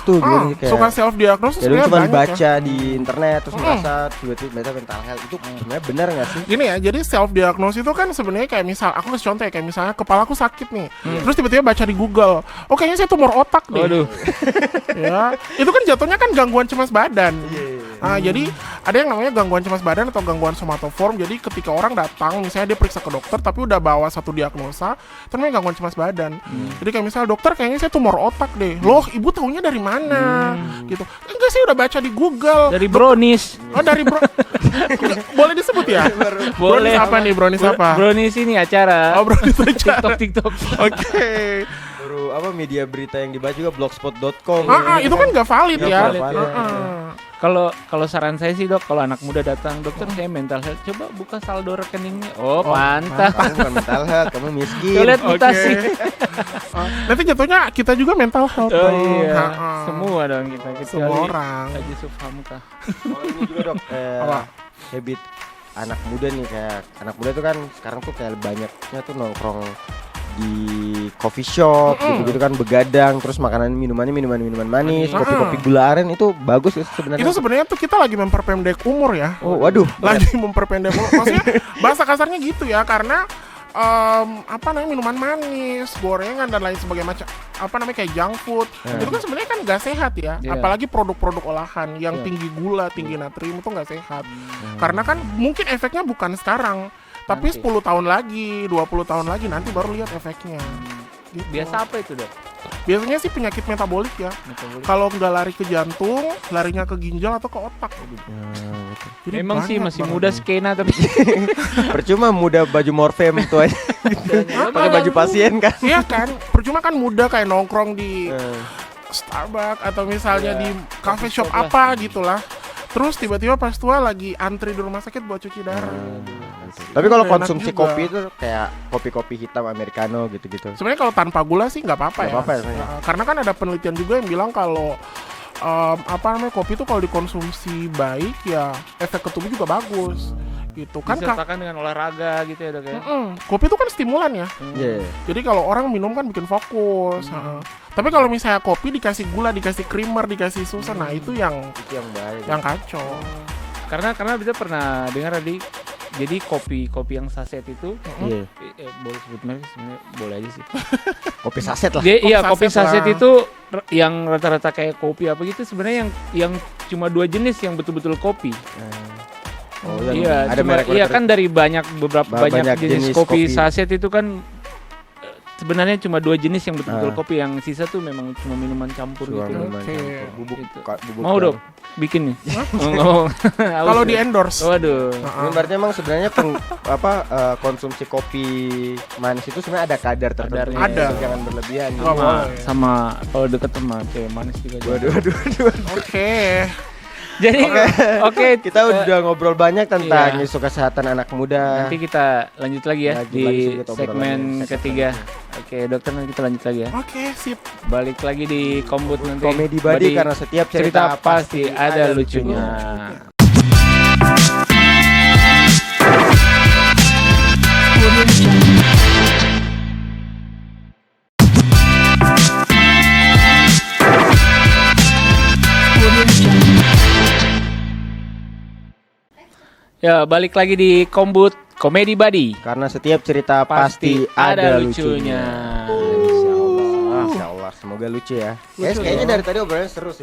tuh gimana sih, kayak Suka self diagnosis jadi sebenarnya cuma banyak ya. baca di internet terus merasa tiba-tiba mental health itu sebenarnya benar nggak sih? Gini ya, jadi self diagnosis itu kan sebenarnya kayak misal aku kasih contoh ya, kayak misalnya kepalaku sakit nih, terus tiba-tiba baca di Google, oh kayaknya saya tumor otak deh. Waduh. Ya, itu kan jatuhnya kan gangguan cemas badan. Jadi ada yang namanya gangguan cemas badan atau gangguan somatoform. Jadi ketika orang datang, misalnya dia periksa ke dokter tapi udah bawa satu diagnosa, itu namanya gangguan cemas badan. Jadi kayak misalnya dokter kayaknya saya tumor otak deh. Loh, ibu taunya dari mana? Gitu. Enggak, saya udah baca di Google. Dari brownies. Oh, dari boleh disebut ya? Boleh. Brownies apa nih? Brownies apa? Brownies ini acara. Oh, brownies aja. TikTok. Oke. Baru apa media berita yang dibaca juga blogspot.com. Itu kan gak valid Nggak ya. valid. Kalau saran saya sih Dok, kalau anak muda datang, dokter saya mental health, coba buka saldo rekeningnya. Oh, pantas. Kamu bukan mental health, kamu miskin. Tuh lihat mutasi. Nanti jatuhnya kita juga mental health. Oh dong. iya, Ha-ha. semua dong kita. Semua orang. Haji Sufhamka. Oh, ini juga, Dok, Apa? habit anak muda nih, kayak anak muda tuh kan sekarang tuh kayak banyaknya tuh nongkrong di coffee shop gitu kan, begadang, terus makanan minuman manis, kopi-kopi gula aren, itu bagus ya sebenarnya. Itu sebenarnya tuh kita lagi memperpendek umur ya. Oh, waduh. Lagi memperpendek umur. Maksudnya bahasa kasarnya gitu ya, karena apa namanya minuman manis, gorengan dan lain sebagainya macam apa namanya kayak junk food. Itu kan sebenarnya kan nggak sehat ya. Iya. Apalagi produk-produk olahan yang tinggi gula, tinggi natrium itu nggak sehat. Karena kan mungkin efeknya bukan sekarang, tapi Nanti. 10 tahun lagi, 20 tahun lagi nanti baru lihat efeknya. Gitu. Biasa apa itu, Dok? Biasanya sih penyakit metabolik ya. Metabolik. Kalau nggak lari ke jantung, larinya ke ginjal atau ke otak. Jadi Emang sih banyak masih banget. muda skena tapi Percuma muda baju morfem tuh aja. Pakai baju pasien kan. Iya kan, percuma kan muda kayak nongkrong di Starbucks atau misalnya Iya, di cafe shop shop lah. apa gitulah. Terus tiba-tiba pas tua lagi antri di rumah sakit buat cuci darah. Tapi kalau Enak konsumsi juga. kopi itu kayak kopi-kopi hitam americano gitu-gitu. Sebenarnya kalau tanpa gula sih nggak apa-apa Nggak ya. apa-apa ya, sebenarnya. Karena kan ada penelitian juga yang bilang kalau apa namanya kopi itu kalau dikonsumsi baik ya efek ke tubuh juga bagus. Gitu kan. disertakan dengan olahraga gitu ya, Dok ya. Kopi itu kan stimulan ya. Iya. Jadi kalau orang minum kan bikin fokus. Tapi kalau misalnya kopi dikasih gula, dikasih creamer, dikasih susu, nah itu yang Itu yang bahaya. yang kacau. Karena kita pernah dengar tadi, jadi kopi yang saset itu Iya. boleh sebut merek sebenarnya boleh aja sih. Kopi saset lah. Iya, Kopi kopi saset saset lah. itu yang rata-rata kayak kopi apa gitu sebenarnya yang cuma 2 jenis yang betul-betul kopi. Oh, yang Iya, ada cuma, merek iya kan dari banyak banyak jenis kopi saset itu kan sebenarnya cuma 2 jenis yang betul-betul kopi, yang sisa tuh memang cuma minuman campur gitu. bubuk Gitu. bubuk Mau yang- Dok bikin nih. Ngomong. Kalau di endorse. Waduh. Ini berarti emang sebenarnya konsumsi kopi manis itu sebenarnya ada kadar tertentu. Kadarnya. Ada. Jangan berlebihan. Nggak boleh. Sama kalau deket sama cewek manis juga. Waduh. Oke. Jadi oke, Kita udah ngobrol banyak tentang iya. isu kesehatan anak muda. nanti kita lanjut lagi ya Lanjut di lagi sedikit segmen obrolannya, ketiga. Oke, dokter, nanti kita lanjut lagi ya. Oke, sip. Balik lagi di Kombut nanti. Komedi Badi karena setiap cerita pasti ada lucunya. Ya, balik lagi di Kombut Komedi Badi. Karena setiap cerita pasti ada lucunya. Insya Allah, semoga lucu ya. Kayaknya dari tadi obrolannya seru sih.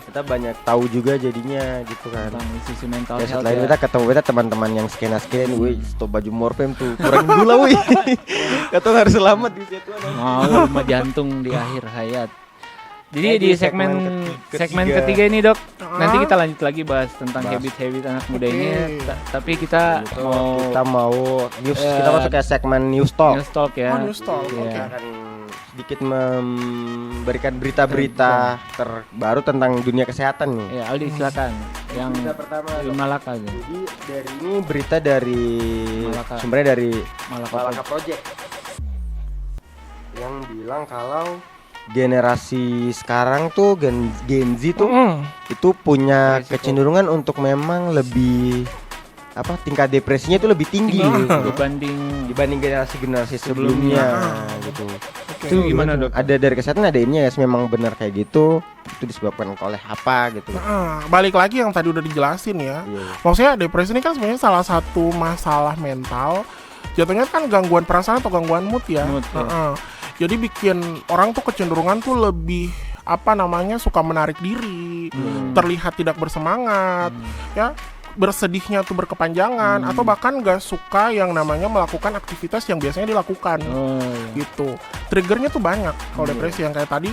Kita banyak tahu juga jadinya gitu kan. Tentang isu mental Ya health setelah itu ya. kita ketemu teman-teman yang scan, wih, stop baju morfem tuh kurang gula, wih. Kata harus selamat di situ. Mau rumah jantung di akhir hayat. Jadi Jadi di segmen segmen ketiga ini, Dok, Ah. nanti kita lanjut lagi bahas tentang Bahas. habit-habit anak muda ini. Oke. Tapi kita Kita mau news, Eh, kita masuk ke segmen news talk. news talk ya. Oh, news talk, Iya. oke. Kita akan sedikit memberikan berita-berita terbaru tentang dunia kesehatan nih. Ya, Aldi silakan. Yang Berita pertama, Dok. Malaka aja. Jadi dari ini berita dari Malaka. sumbernya dari Malaka. Malaka Project yang bilang kalau generasi sekarang tuh Gen Z tuh itu punya Beresiko. kecenderungan untuk memang lebih tingkat depresinya itu lebih tinggi gitu, dibanding generasi sebelumnya gitu. Oke. Itu gimana, Dok? Ada dari kesehatan ada ini ya, memang benar kayak gitu. Itu disebabkan oleh apa gitu. Balik lagi yang tadi udah dijelasin ya. Iya. Maksudnya depresi ini kan sebenarnya salah satu masalah mental. Jatuhnya kan gangguan perasaan atau gangguan mood ya. Mood, ya. Jadi bikin orang tuh kecenderungan tuh lebih suka menarik diri, terlihat tidak bersemangat, ya bersedihnya tuh berkepanjangan, atau bahkan gak suka yang namanya melakukan aktivitas yang biasanya dilakukan. Oh, iya. Gitu. Triggernya tuh banyak kalau depresi yang kayak tadi.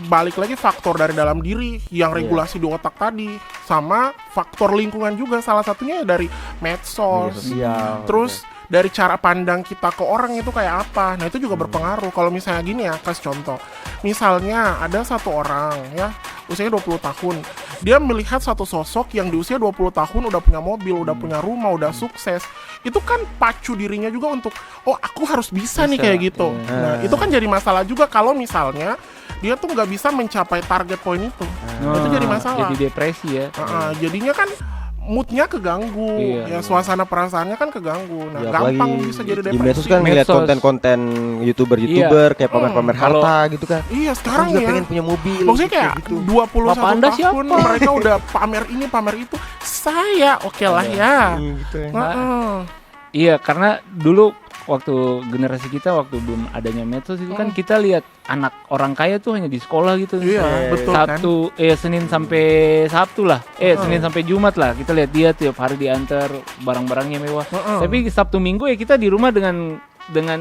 Balik lagi faktor dari dalam diri yang regulasi di otak tadi, sama faktor lingkungan juga, salah satunya dari medsos. Media sosial. Terus dari cara pandang kita ke orang itu kayak apa. Nah itu juga berpengaruh. Kalau misalnya gini ya, kasih contoh. Misalnya ada satu orang ya, usianya 20 tahun. Dia melihat satu sosok yang di usia 20 tahun udah punya mobil, udah punya rumah, udah sukses. Itu kan pacu dirinya juga untuk, oh aku harus bisa nih kayak gitu. iya. Nah itu kan jadi masalah juga kalau misalnya dia tuh nggak bisa mencapai target poin itu. Nah, itu jadi masalah. Jadi depresi ya. Jadinya kan moodnya keganggu, Iya. suasana perasaannya kan keganggu. Nah, Ya, gampang apalagi bisa jadi di depresi. medsos kan ngeliat Medsos. konten-konten youtuber kayak pamer-pamer Kalau- harta gitu kan. Iya, sekarang juga ya. pengen punya mobil. Maksudnya kayak gitu. 21 Bapak Anda tahun siapa? mereka udah pamer ini, pamer itu. Saya oke lah ya. Gitu ya. Heeh. Iya, karena dulu waktu generasi kita waktu belum adanya medsos itu kan kita lihat anak orang kaya tuh hanya di sekolah gitu. Iya, betul kan. Senin sampai Sabtu lah. Senin sampai Jumat lah. Kita lihat dia tiap hari diantar barang-barangnya mewah. Tapi Sabtu Minggu ya kita di rumah dengan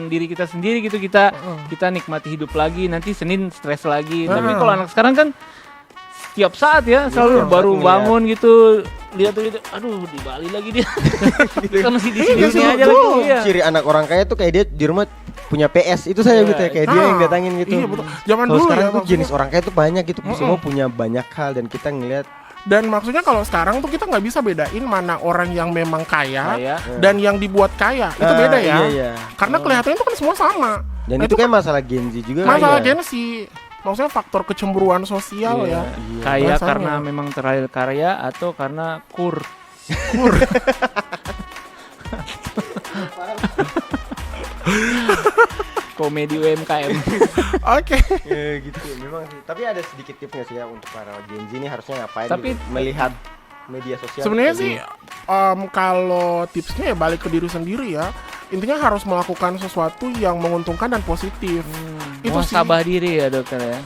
diri kita sendiri gitu, kita nikmati hidup lagi. Nanti Senin stres lagi. Tapi kalau anak sekarang kan tiap saat ya selalu baru bangun gitu, lihat aduh di Bali lagi dia. Kita masih di sini aja lagi. Iya. Ciri anak orang kaya tuh kayak dia di rumah punya PS, itu saya gitu ya, kayak dia yang datangin gitu. Iya betul. Zaman Kalau dulu sekarang ya, tuh jenis orang kaya tuh banyak gitu, semua punya banyak hal dan kita ngelihat. Dan maksudnya kalau sekarang tuh kita nggak bisa bedain mana orang yang memang kaya dan yang dibuat kaya, itu beda ya. Iya. Karena kelihatannya itu kan semua sama. Dan Nah, itu kayak masalah Gen Z juga. masalah ya. Gen Z. Maksudnya faktor kecemburuan sosial ya. Kaya Biasanya. karena memang terlalu kaya atau karena kur. Komedi UMKM. Oke. Ya gitu memang sih. Tapi ada sedikit tips nggak sih ya untuk para Gen Z ini harusnya ngapain Tapi gitu, melihat media sosial? Sebenarnya kayak sih gini? kalau tipsnya ya balik ke diri sendiri ya. Intinya harus melakukan sesuatu yang menguntungkan dan positif. Itu sih. Muhasabah diri ya dokter ya.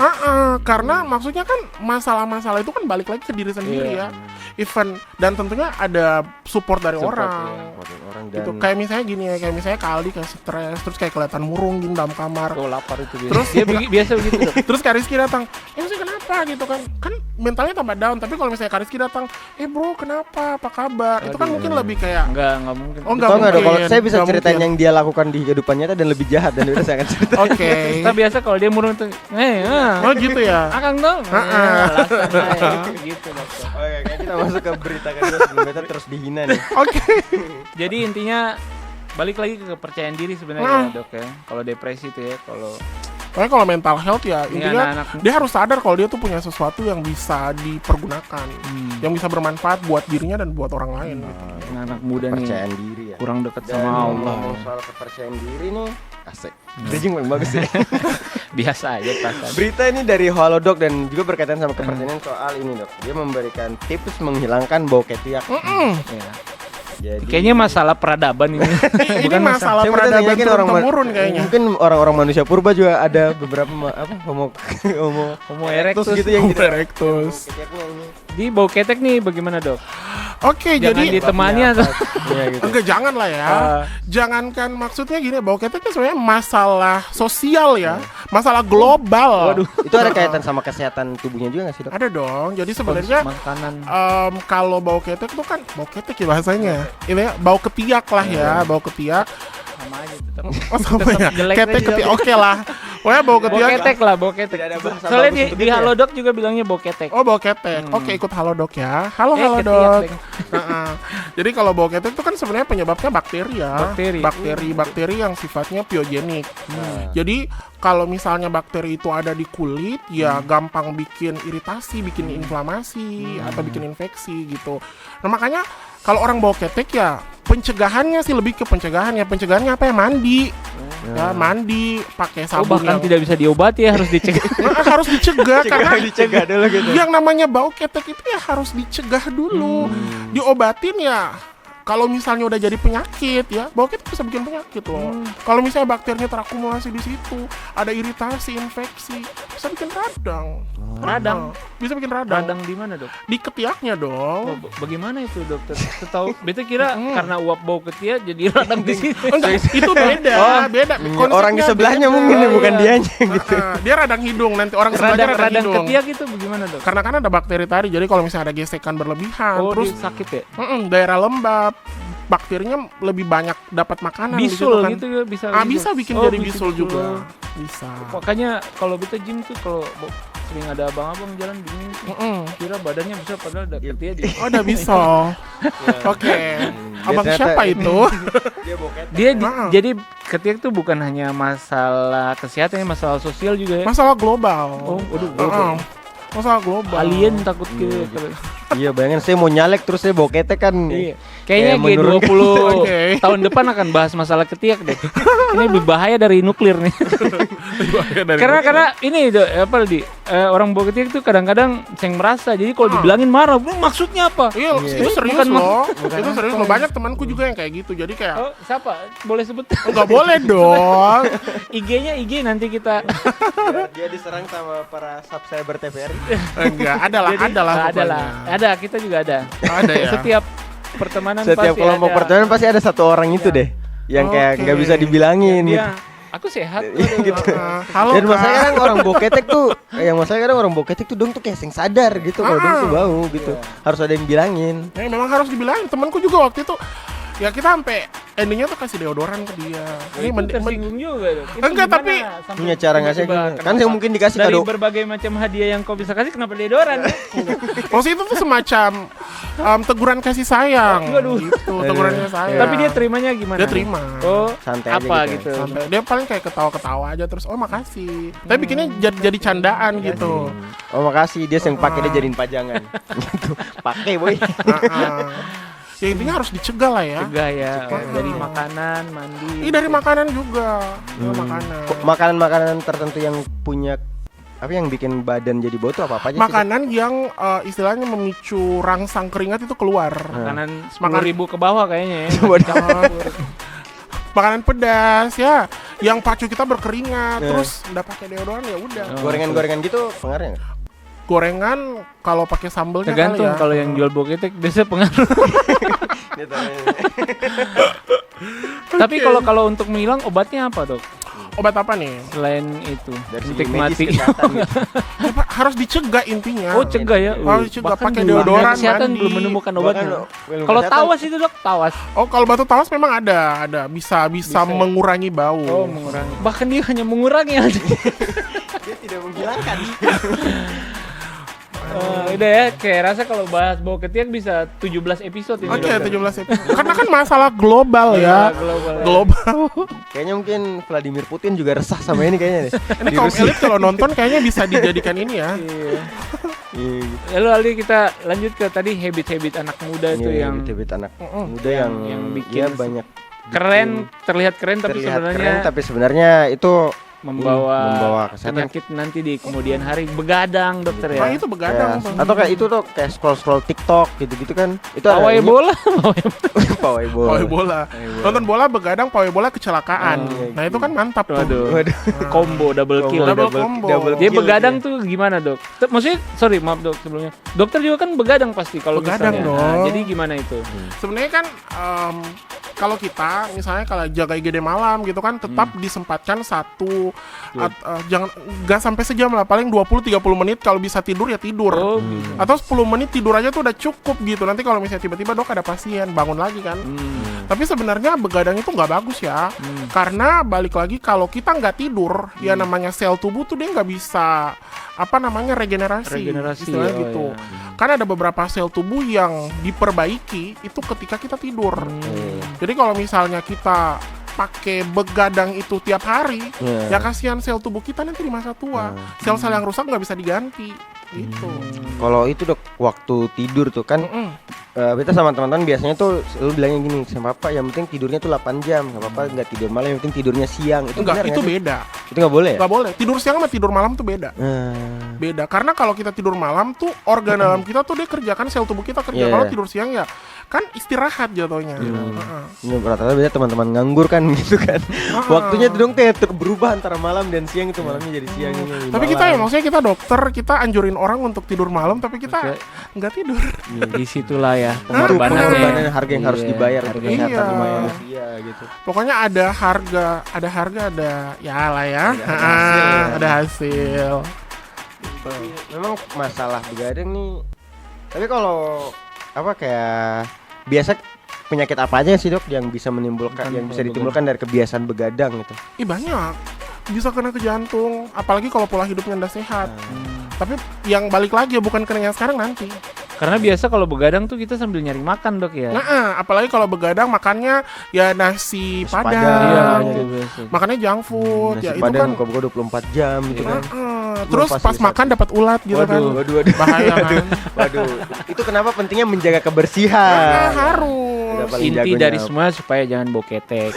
Karena maksudnya kan masalah-masalah itu kan balik lagi ke diri sendiri ya. Even dan tentunya ada support dari orang. Orang Gitu. dan Kayak misalnya gini ya, kayak misalnya Kali kayak stres, terus kayak kelihatan murung gitu dalam kamar. Oh lapar itu dia. Terus dia biasa begitu dok. Terus Kak Rizky datang, maksudnya kenapa gitu kan? Kan mentalnya tambah down. Tapi kalau misalnya Kak Rizky datang, bro kenapa? Apa kabar? Itu kan mungkin lebih kayak Enggak mungkin. Oh enggak Tau nggak dok, mungkin. kalau saya bisa Nggak ceritain mungkin. yang dia lakukan di kehidupan nyata dan lebih jahat dan udah saya akan cerita. Oke. Kita biasa kalau dia murung tuh, Oh gitu ya. akang dong. Gitu dokter. Oke, kayak kita masuk ke berita kedua sebelum kita terus dihina nih. Oke. Jadi intinya balik lagi ke kepercayaan diri sebenarnya dok ya. Kalau depresi itu ya, kalau Pokoknya kalau mental health ya ini intinya anak-anak dia harus sadar kalau dia tuh punya sesuatu yang bisa dipergunakan, yang bisa bermanfaat buat dirinya dan buat orang lain. Gitu. anak muda nih Kepercayaan diri ya. kurang dekat Dan sama Allah. ngomong soal kepercayaan diri nih, asik. Bridging paling bagus ya. Biasa aja perasaan. Berita ini dari Halodoc dan juga berkaitan sama kepercayaan soal ini dok. Dia memberikan tips menghilangkan bau ketiak. Ya. Jadi Kayaknya masalah peradaban ini. Ini masalah saya peradaban yakin turun-temurun kayaknya. Mungkin orang-orang manusia purba juga ada beberapa homo Homo erectus gitu yang Homo tidak erectus. ketiaknya ini. Di bau ketek nih bagaimana dok? Oke, Jangan jadi ditemani atau Iya gitu. enggak jangan lah ya. Jangankan maksudnya gini, bau ketek itu sebenarnya masalah sosial ya, masalah global. Waduh. Itu ada kaitan sama kesehatan tubuhnya juga nggak sih dok? Ada dong. Jadi sebenarnya makanan. kalau bau ketek itu kan bau ketek ya bahasanya. Ini ya, bau ketiak lah ya, bau ketiak. Sama aja tetap. Oh sama ya. jelek Ketek aja. ketiak. Oke lah. Pokoknya bau Bau ketiak. ketek lah, bau ketek. Tidak ada bahasa Soalnya bagus di untuk itu ya? Halodoc juga bilangnya bau ketek. Oh bau ketek. Oke ikut Halodoc ya. Halo ketiak, Halodoc. Deng. Jadi kalau bau ketek itu kan sebenarnya penyebabnya bakteri ya. Bakteri. Bakteri yang sifatnya piogenik. Jadi kalau misalnya bakteri itu ada di kulit, ya gampang bikin iritasi, bikin inflamasi atau bikin infeksi gitu. Nah makanya kalau orang bau ketek ya pencegahannya sih lebih ke pencegahannya. Pencegahannya apa ya? Mandi. Ya, mandi pakai Oh sabun bahkan yang tidak bisa diobati ya, harus dicegah. harus dicegah karena dicegah dulu gitu. yang namanya bau ketek itu ya harus dicegah dulu. Diobatin ya. Kalau misalnya udah jadi penyakit ya, bau ketek bisa bikin penyakit loh. Kalau misalnya bakterinya terakumulasi di situ, ada iritasi, infeksi, bisa bikin radang. Radang? Bisa bikin radang. Radang di mana dok? Di ketiaknya Oh, dong. bagaimana itu dokter? Setahu beta kira karena uap bau ketiak jadi radang di sini. Enggak, itu beda, beda. Orang di Konsepnya sebelahnya beda. mungkin ya, bukan iya. dianya gitu. Dia radang hidung, nanti orang sebelahnya radang Radang hidung. ketiak itu bagaimana dok? Karena kan ada bakteri tadi, jadi kalau misalnya ada gesekan berlebihan, Oh terus dia sakit ya? daerah lembab, bakterinya lebih banyak dapat makanan di situ Bisul kan. gitu ya bisa. Bisa bikin Oh, jadi bisa bisul juga. Bisa. Makanya kalau beta gym tuh kalau sering ada abang-abang jalan begini kira badannya besar padahal ada ketiak di. Oh, udah bisa. Oke. Abang Biasanya siapa tak- itu? Dia Maaf. jadi ketiak tuh bukan hanya masalah kesehatan, masalah sosial juga ya. Masalah global. Oh, waduh, Heeh. Masalah global. alien takut ke. Iya bayangin saya mau nyalek terus saya bau ketek kan. Iya. Kayaknya Kayak menurunkan. G20 Oke. tahun depan akan bahas masalah ketiak deh. Ini lebih bahaya dari nuklir nih. karena ini apa di orang bau ketek itu kadang-kadang ceng merasa. Jadi kalau dibilangin marah, maksudnya apa? Iya, itu serius Bukan loh. Itu serius loh. Banyak temanku juga yang kayak gitu. Jadi kayak Oh, siapa? Boleh sebut? enggak boleh dong. IG-nya IG nanti kita. Dia diserang sama para subscriber TVRI. Enggak, adalah pokoknya. Ada, kita juga ada. Ada ya. Setiap pertemanan Setiap pasti kelompok ada. pertemanan pasti ada satu orang itu deh yang kayak Oke. nggak bisa dibilangin gitu. Dia, aku sehat. Gitu. Halo Dan masalahnya Kak. kadang orang boketek tuh, yang masalahnya kadang orang boketek tuh dong tuh kayak sing sadar gitu kalau dong tuh bau gitu. Harus ada yang bilangin. Ya, memang harus dibilangin. Temanku juga waktu itu ya kita sampai endingnya tuh kasih deodoran ke dia. Ini Tersinggung juga tuh. Itu Enggak, gimana tapi sampai Punya cara ngasih tiba-tiba gini. Kan kenapa? yang mungkin dikasih dari kado. berbagai macam hadiah yang kau bisa kasih, kenapa deodoran? maksudnya itu tuh semacam teguran kasih sayang. Waduh. Gitu, teguran kasih sayang. Tapi dia terimanya gimana? Dia terima. Oh, Santai aja apa gitu. gitu? Sampai dia paling kayak ketawa-ketawa aja terus oh makasih. Tapi bikinnya jadi candaan gitu. Oh makasih, dia yang pakai dia jadiin pajangan. Gitu. Pakai boy. Ya intinya harus dicegah lah ya. Cegah ya, dari makanan, mandi. Ini dari makanan juga. Makanan. Makanan-makanan tertentu yang punya apa yang bikin badan jadi bau tuh apa aja sih? Makanan yang istilahnya memicu rangsang keringat itu keluar. Makanan 10.000 ke bawah kayaknya ya. Makanan pedas ya, yang pacu kita berkeringat, terus udah pakai deodoran ya udah. Gorengan-gorengan gitu pengaruhnya nggak? Gorengan kalau pakai sambelnya Tergantung kali ya. kalau yang jual boketek biasanya pengaruh. Tapi kalau untuk menghilang obatnya apa, Dok? Obat apa nih? Selain itu, Dari segi suntik medis mati. kesehatan gitu. Ya, Pak, harus dicegah intinya. Oh, cegah ya. Harus dicegah Bahkan pakai dunia deodoran, kesehatan mandi. belum menemukan Bahkan obatnya. ilmu Kalau kesehatan- tawas itu, Dok, tawas. Oh, kalau batu tawas memang ada, bisa Bisa. mengurangi bau. Oh, mengurangi. Bahkan dia hanya mengurangi aja. Dia tidak menghilangkan. Udah ya, kayak rasa kalau bahas bau ketiak bisa 17 episode ini. Oke, Dokter. 17 episode. Karena kan masalah global ya. Global. Global. Kayaknya mungkin Vladimir Putin juga resah sama ini kayaknya deh. Ini kaum elit kalau nonton kayaknya bisa dijadikan ini ya. Iya. Iya, Lalu Aldi kita lanjut ke tadi habit-habit anak muda itu iya, yang habit anak muda yang yang bikin ya banyak keren, terlihat keren tapi terlihat sebenarnya keren tapi sebenarnya itu membawa kesehatan. penyakit nanti di kemudian hari. Begadang, dokter ya. Nah, itu begadang. Kayak- atau kayak itu tuh kayak scroll TikTok gitu-gitu kan. Itu ada Pawai ini- bola. pawai bola. Pawai bola. Nonton bola begadang, pawai bola kecelakaan. Oh, Nah, itu kan mantap tuh. Waduh. Waduh. Combo double kill. Double combo. Dia kill begadang dia. tuh gimana, Dok? Maksudnya sorry, maaf Dok sebelumnya. Dokter juga kan begadang pasti kalau Begadang misalnya. dong. Nah, jadi gimana itu? Sebenarnya kan kalau kita misalnya kalau jaga IGD malam gitu kan tetap disempatkan jangan nggak sampai sejam lah, paling 20-30 menit, kalau bisa tidur ya tidur. Oh, gitu. Atau 10 menit tidur aja tuh udah cukup gitu. Nanti kalau misalnya tiba-tiba dok ada pasien bangun lagi kan. Tapi sebenarnya begadang itu nggak bagus ya. Karena balik lagi kalau kita nggak tidur, ya namanya sel tubuh tuh dia nggak bisa regenerasi istilahnya oh, gitu. iya. Karena ada beberapa sel tubuh yang diperbaiki itu ketika kita tidur. Jadi kalau misalnya kita pakai begadang itu tiap hari, ya kasihan sel tubuh kita nanti di masa tua. Sel-sel yang rusak nggak bisa diganti gitu. Kalau itu dok waktu tidur tuh kan kita sama teman-teman biasanya tuh selalu bilangnya gini sama papa, yang penting tidurnya tuh 8 jam, nggak apa-apa nggak tidur malam, yang penting tidurnya siang. Itu Enggak, benar itu nggak sih? beda. Itu nggak boleh ya? Nggak boleh. Tidur siang sama tidur malam tuh beda. Beda. Karena kalau kita tidur malam tuh organ dalam kita tuh dia kerjakan, sel tubuh kita kerja. Yeah. Kalau tidur siang ya kan istirahat jatuhnya. Ini rata-rata biasanya teman-teman nganggur kan gitu kan. Waktunya tuh dong berubah antara malam dan siang, itu malamnya jadi siang ini. Tapi kita ya maksudnya kita dokter, kita anjurin orang untuk tidur malam, tapi kita nggak tidur. Ya, disitulah ya pengorbanan pengorbanannya. harga yang harus Iya, dibayar harga untuk yang kesehatan harus dibayar. manusia gitu. Pokoknya ada harga, ada ya lah ya. Ada hasil. Memang masalah begadang nih. Tapi kalau apa kayak biasa penyakit apa aja sih dok yang bisa menimbulkan, yang bisa ditimbulkan dari kebiasaan begadang gitu? Ih banyak. Bisa kena ke jantung, apalagi kalau pola hidupnya nggak sehat. Tapi yang balik lagi bukan kena yang sekarang nanti. Karena biasa kalau begadang tuh kita sambil nyari makan, Dok ya. Nah, apalagi kalau begadang makannya ya nasi Nasi padang, padang, itu biasa. makannya junk food, Nasi ya itu padang kan. buka-buka 24 jam gitu kan. Terus pasti pas bisa. makan dapat ulat gitu kan. Waduh. Bahaya kan. Waduh, itu kenapa pentingnya menjaga Nah, kebersihan. harus. Udah paling Inti jagonya dari apa? semua supaya jangan boketek.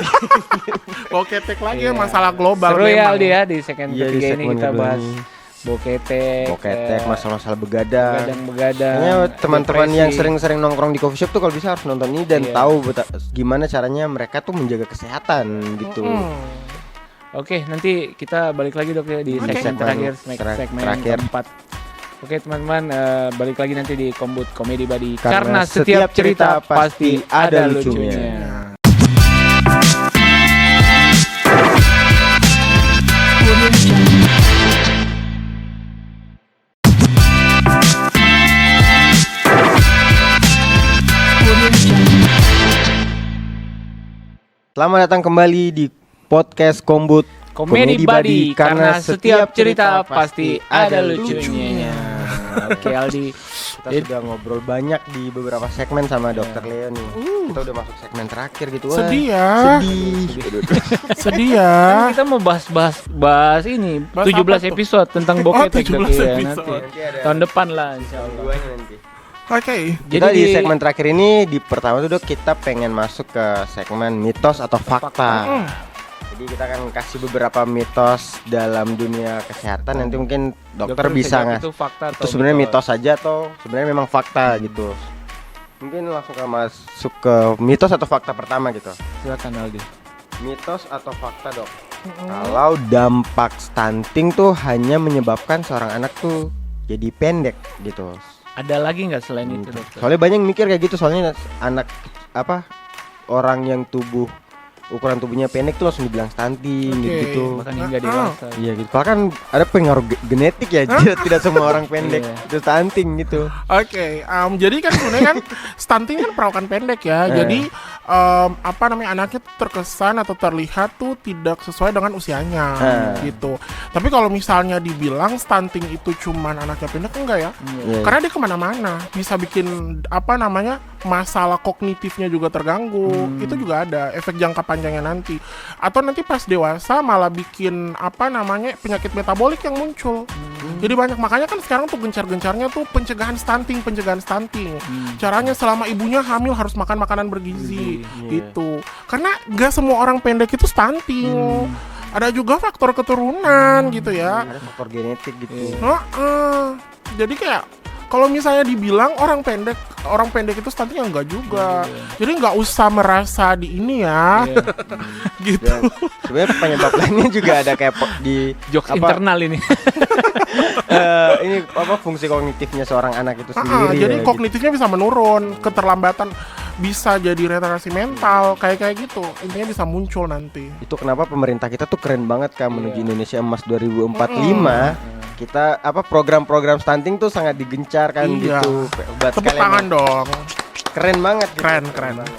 Bawa ketek lagi ya masalah global Seru ya memang. Aldi ya di segmen Iya, di ketiga ini segmen kita kedua bahas ini. boketek, masalah-masalah begadang. begadang, Kayaknya teman-teman depresi. yang sering-sering nongkrong di coffee shop tuh kalau bisa harus nonton ini dan Iya. tahu gimana caranya mereka tuh menjaga kesehatan gitu. Oke, nanti kita balik lagi dok ya di Oke. segmen terakhir, Segmen segmen terakhir. keempat. Oke teman-teman, balik lagi nanti di Kombut Komedi Buddy. Karena Karena setiap cerita pasti ada lucunya. Selamat datang kembali di podcast Kombut Komedi Buddy, karena setiap cerita pasti ada lucunya. Oke Aldi, Kita sudah ngobrol banyak di beberapa segmen sama Dokter Leo nih. Kita udah masuk segmen terakhir gitu. Wah, Sedih ya. Sedih. Sedih ya. kan kita mau bahas ini Bahas 17 apa tuh? episode tentang boketek 17 dok, ya, episode. nanti Nanti ada tahun depan lah insyaallah. keduanya nanti. Oke. Kita di segmen terakhir ini di pertama tuh Dok, kita pengen masuk ke segmen mitos atau fakta. Jadi kita akan kasih beberapa mitos dalam dunia kesehatan. Nanti mungkin dokter bisa jawab nggak? itu fakta Itu sebenarnya mitos saja atau sebenarnya memang fakta gitu. Mungkin langsung ke masuk ke mitos atau fakta pertama gitu. Silakan Aldi. Mitos atau fakta dok? Kalau dampak stunting tuh hanya menyebabkan seorang anak tuh jadi pendek gitu. Ada lagi nggak selain itu dokter? Soalnya banyak yang mikir kayak gitu. Soalnya anak orang yang ukuran tubuhnya pendek tuh langsung dibilang stunting Oke. gitu. Bahkan hingga dewasa. Iya gitu. Kalau kan ada pengaruh genetik ya. Tidak semua orang pendek Iya. itu stunting gitu. Oke, jadi kan sebenarnya kan stunting kan perawakan pendek ya. Jadi anaknya tuh terkesan atau terlihat tuh tidak sesuai dengan usianya gitu. Tapi kalau misalnya dibilang stunting itu cuman anaknya pendek, enggak ya? Iya. Karena dia kemana-mana, bisa bikin masalah kognitifnya juga terganggu. Itu juga ada efek jangka panjangnya nanti. Atau nanti pas dewasa malah bikin penyakit metabolik yang muncul. Jadi banyak, makanya kan sekarang tuh gencar-gencarnya tuh pencegahan stunting. Caranya selama ibunya hamil harus makan makanan bergizi gitu. Karena nggak semua orang pendek itu stunting. Ada juga faktor keturunan gitu ya. Ada faktor genetik gitu. Jadi kayak kalau misalnya dibilang orang pendek itu stunting, ya enggak juga. Jadi nggak usah merasa di ini ya. Gitu. Dan sebenarnya penyebab lainnya juga ada kayak di Jokes internal ini. ini fungsi kognitifnya seorang anak itu sendiri. Jadi ya, kognitifnya bisa menurun, keterlambatan bisa jadi retardasi mental, kayak gitu. Intinya bisa muncul nanti. Itu kenapa pemerintah kita tuh keren banget kan menuju Indonesia Emas 2045. Kita program-program stunting tuh sangat digencarkan Iya. gitu. Buat Tepuk tangan dong. Keren banget gitu. Keren. banget.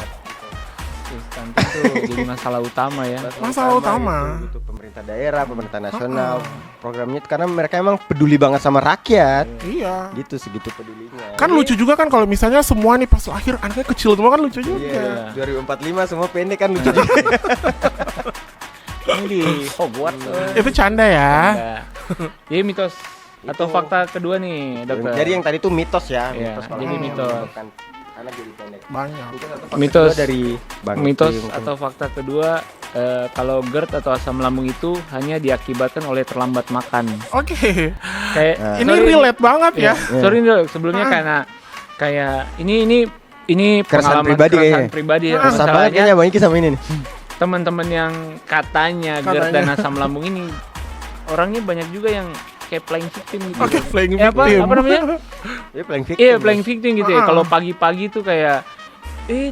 Stunting itu jadi masalah utama ya. Masalah utama. Gitu. Pemerintah daerah, pemerintah nasional, programnya karena mereka emang peduli banget sama rakyat. Iya. Gitu segitu pedulinya. Kan lucu juga kan kalau misalnya semua nih pas lahir anaknya kecil semua, kan lucu juga. Iya, 2045 semua pendek kan lucu juga. Ini di Hogwarts. Itu canda ya. Jadi mitos atau fakta kedua nih dokter. Jadi yang tadi tuh mitos ya, Iya, mitos kalau jadi yang mitos. menyebabkan anak jadi pendek. Banyak. Mitos. Kedua dari Bang Mitos Iping. atau fakta kedua, kalau GERD atau asam lambung itu hanya diakibatkan oleh terlambat makan. Oke. Kayak Ini sorry, relate banget ya. Sorry dok, sebelumnya karena kayak ini Keresahan pengalaman pribadi keresahan kayaknya. pribadi ya. Sama banget Masalahnya kayaknya Bang Iki sama ini nih. teman-teman yang katanya GERD dan asam lambung ini orangnya banyak juga yang kayak playing victim gitu. Oke, playing Apa victim. namanya? Dia playing victim. Iya, playing victim gitu ya. Ah. Kalau pagi-pagi tuh kayak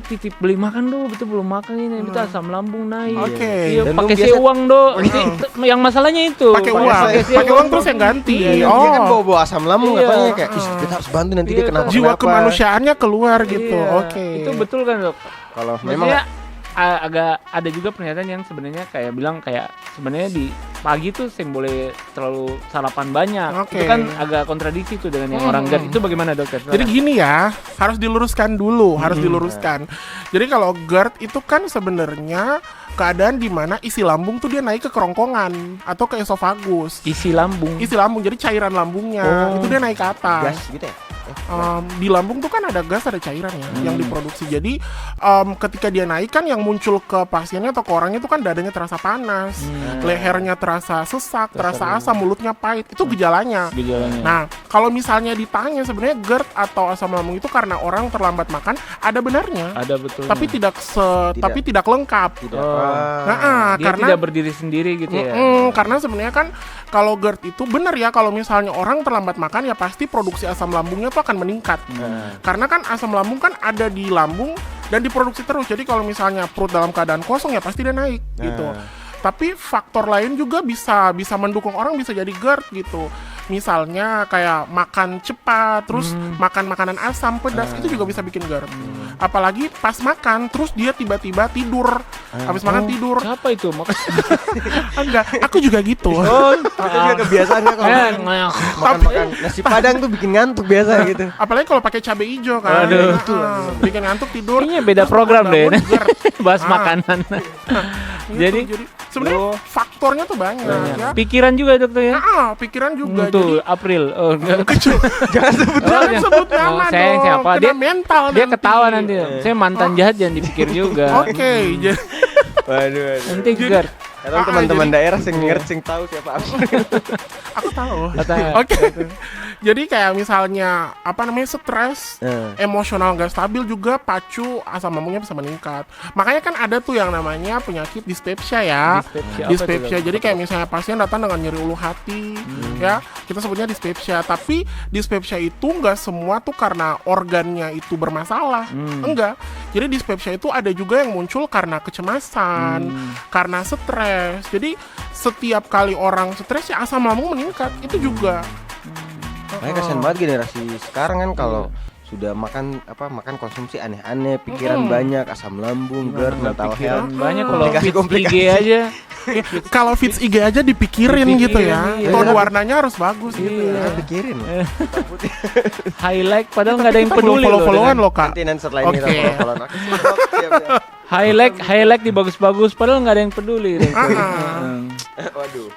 titip beli makan do, betul belum makan ini, betul asam lambung naik. Oke. Iya, Dan pakai lu biasa- uang do. Yang masalahnya itu. Pakai uang. Pakai uang terus yang ganti. Iya, Oh. dia kan bawa asam lambung Iya. katanya kayak "Ih, kita harus bantu nanti dia Iya, kenapa Jiwa kemanusiaannya keluar gitu. Iya, Oke. Itu betul kan dok? Kalau memang Maksudnya agak ada juga pernyataan yang sebenarnya kayak bilang kayak sebenarnya di pagi tuh yang boleh terlalu sarapan banyak. Oke. Itu kan agak kontradiksi tuh dengan yang orang GERD. Itu bagaimana dokter? Jadi gini ya, harus diluruskan dulu, harus diluruskan. Jadi kalau GERD itu kan sebenarnya keadaan di mana isi lambung tuh dia naik ke kerongkongan atau ke esofagus. isi lambung. Isi lambung, jadi cairan lambungnya itu dia naik ke atas. gas gitu ya. Di lambung tuh kan ada gas, ada cairan ya yang diproduksi. Jadi ketika dia naik kan yang muncul ke pasiennya atau ke orangnya itu kan dadanya terasa panas, lehernya terasa sesak, terasa asam, mulutnya pahit. Itu gejalanya. Nah, kalau misalnya ditanya sebenarnya GERD atau asam lambung itu karena orang terlambat makan, ada benarnya. Ada betul. Tapi tidak lengkap. Dia Karena tidak berdiri sendiri gitu ya. karena sebenarnya kan kalau GERD itu benar ya, kalau misalnya orang terlambat makan ya pasti produksi asam lambungnya tuh akan meningkat. Karena kan asam lambung kan ada di lambung dan diproduksi terus. Jadi kalau misalnya perut dalam keadaan kosong ya pasti dia naik gitu. Tapi faktor lain juga bisa mendukung orang bisa jadi GERD gitu. Misalnya kayak makan cepat, terus makan makanan asam, pedas, itu juga bisa bikin GERD. Apalagi pas makan, terus dia tiba-tiba tidur. Habis makan tidur. Siapa itu? Enggak, aku juga gitu. Aku juga kebiasaan nggak kalau makan nasi padang tuh bikin ngantuk biasa gitu. Apalagi kalau pakai cabai hijau kan. Aduh. Bikin ngantuk tidur. Kayaknya beda program deh. bangun, GERD. Bahas makanan. Jadi sebenarnya faktornya tuh banyak ya. Pikiran juga dokter ya. Pikiran juga. Tuh April. Oh enggak. Jangan sebut nama Saya dong. siapa? Kena Dia mental Dia nanti. ketawa nanti. Saya mantan jahat jangan dipikir juga. Oke, jadi Waduh. Nanti GERD. Kadang teman-teman daerah sing ngerti tahu siapa aku tahu. Katanya. Oke. Jadi kayak misalnya stres, emosional nggak stabil juga pacu asam lambungnya bisa meningkat. Makanya kan ada tuh yang namanya penyakit dispepsia ya. Dispepsia. Jadi kayak misalnya pasien datang dengan nyeri ulu hati, ya kita sebutnya dispepsia. Tapi dispepsia itu nggak semua tuh karena organnya itu bermasalah, enggak. Jadi dispepsia itu ada juga yang muncul karena kecemasan, karena stres. Jadi setiap kali orang stres ya asam lambung meningkat itu juga. Makanya kasian banget generasi sekarang kan kalau sudah makan konsumsi aneh-aneh, pikiran banyak, asam lambung, GERD, mental health. Banyak kalau feeds IG komplikasi. aja. Kalau feeds IG aja dipikirin gitu ya. iya. Tone warnanya harus bagus gitu ya. Kita pikirin loh. Highlight padahal nggak ada yang Kita belum peduli follow-followan loh. loh Kak. Nanti setelah ini kita Oke. follow-followan. Oke, siap. Highlight di bagus-bagus padahal nggak ada yang peduli. Waduh.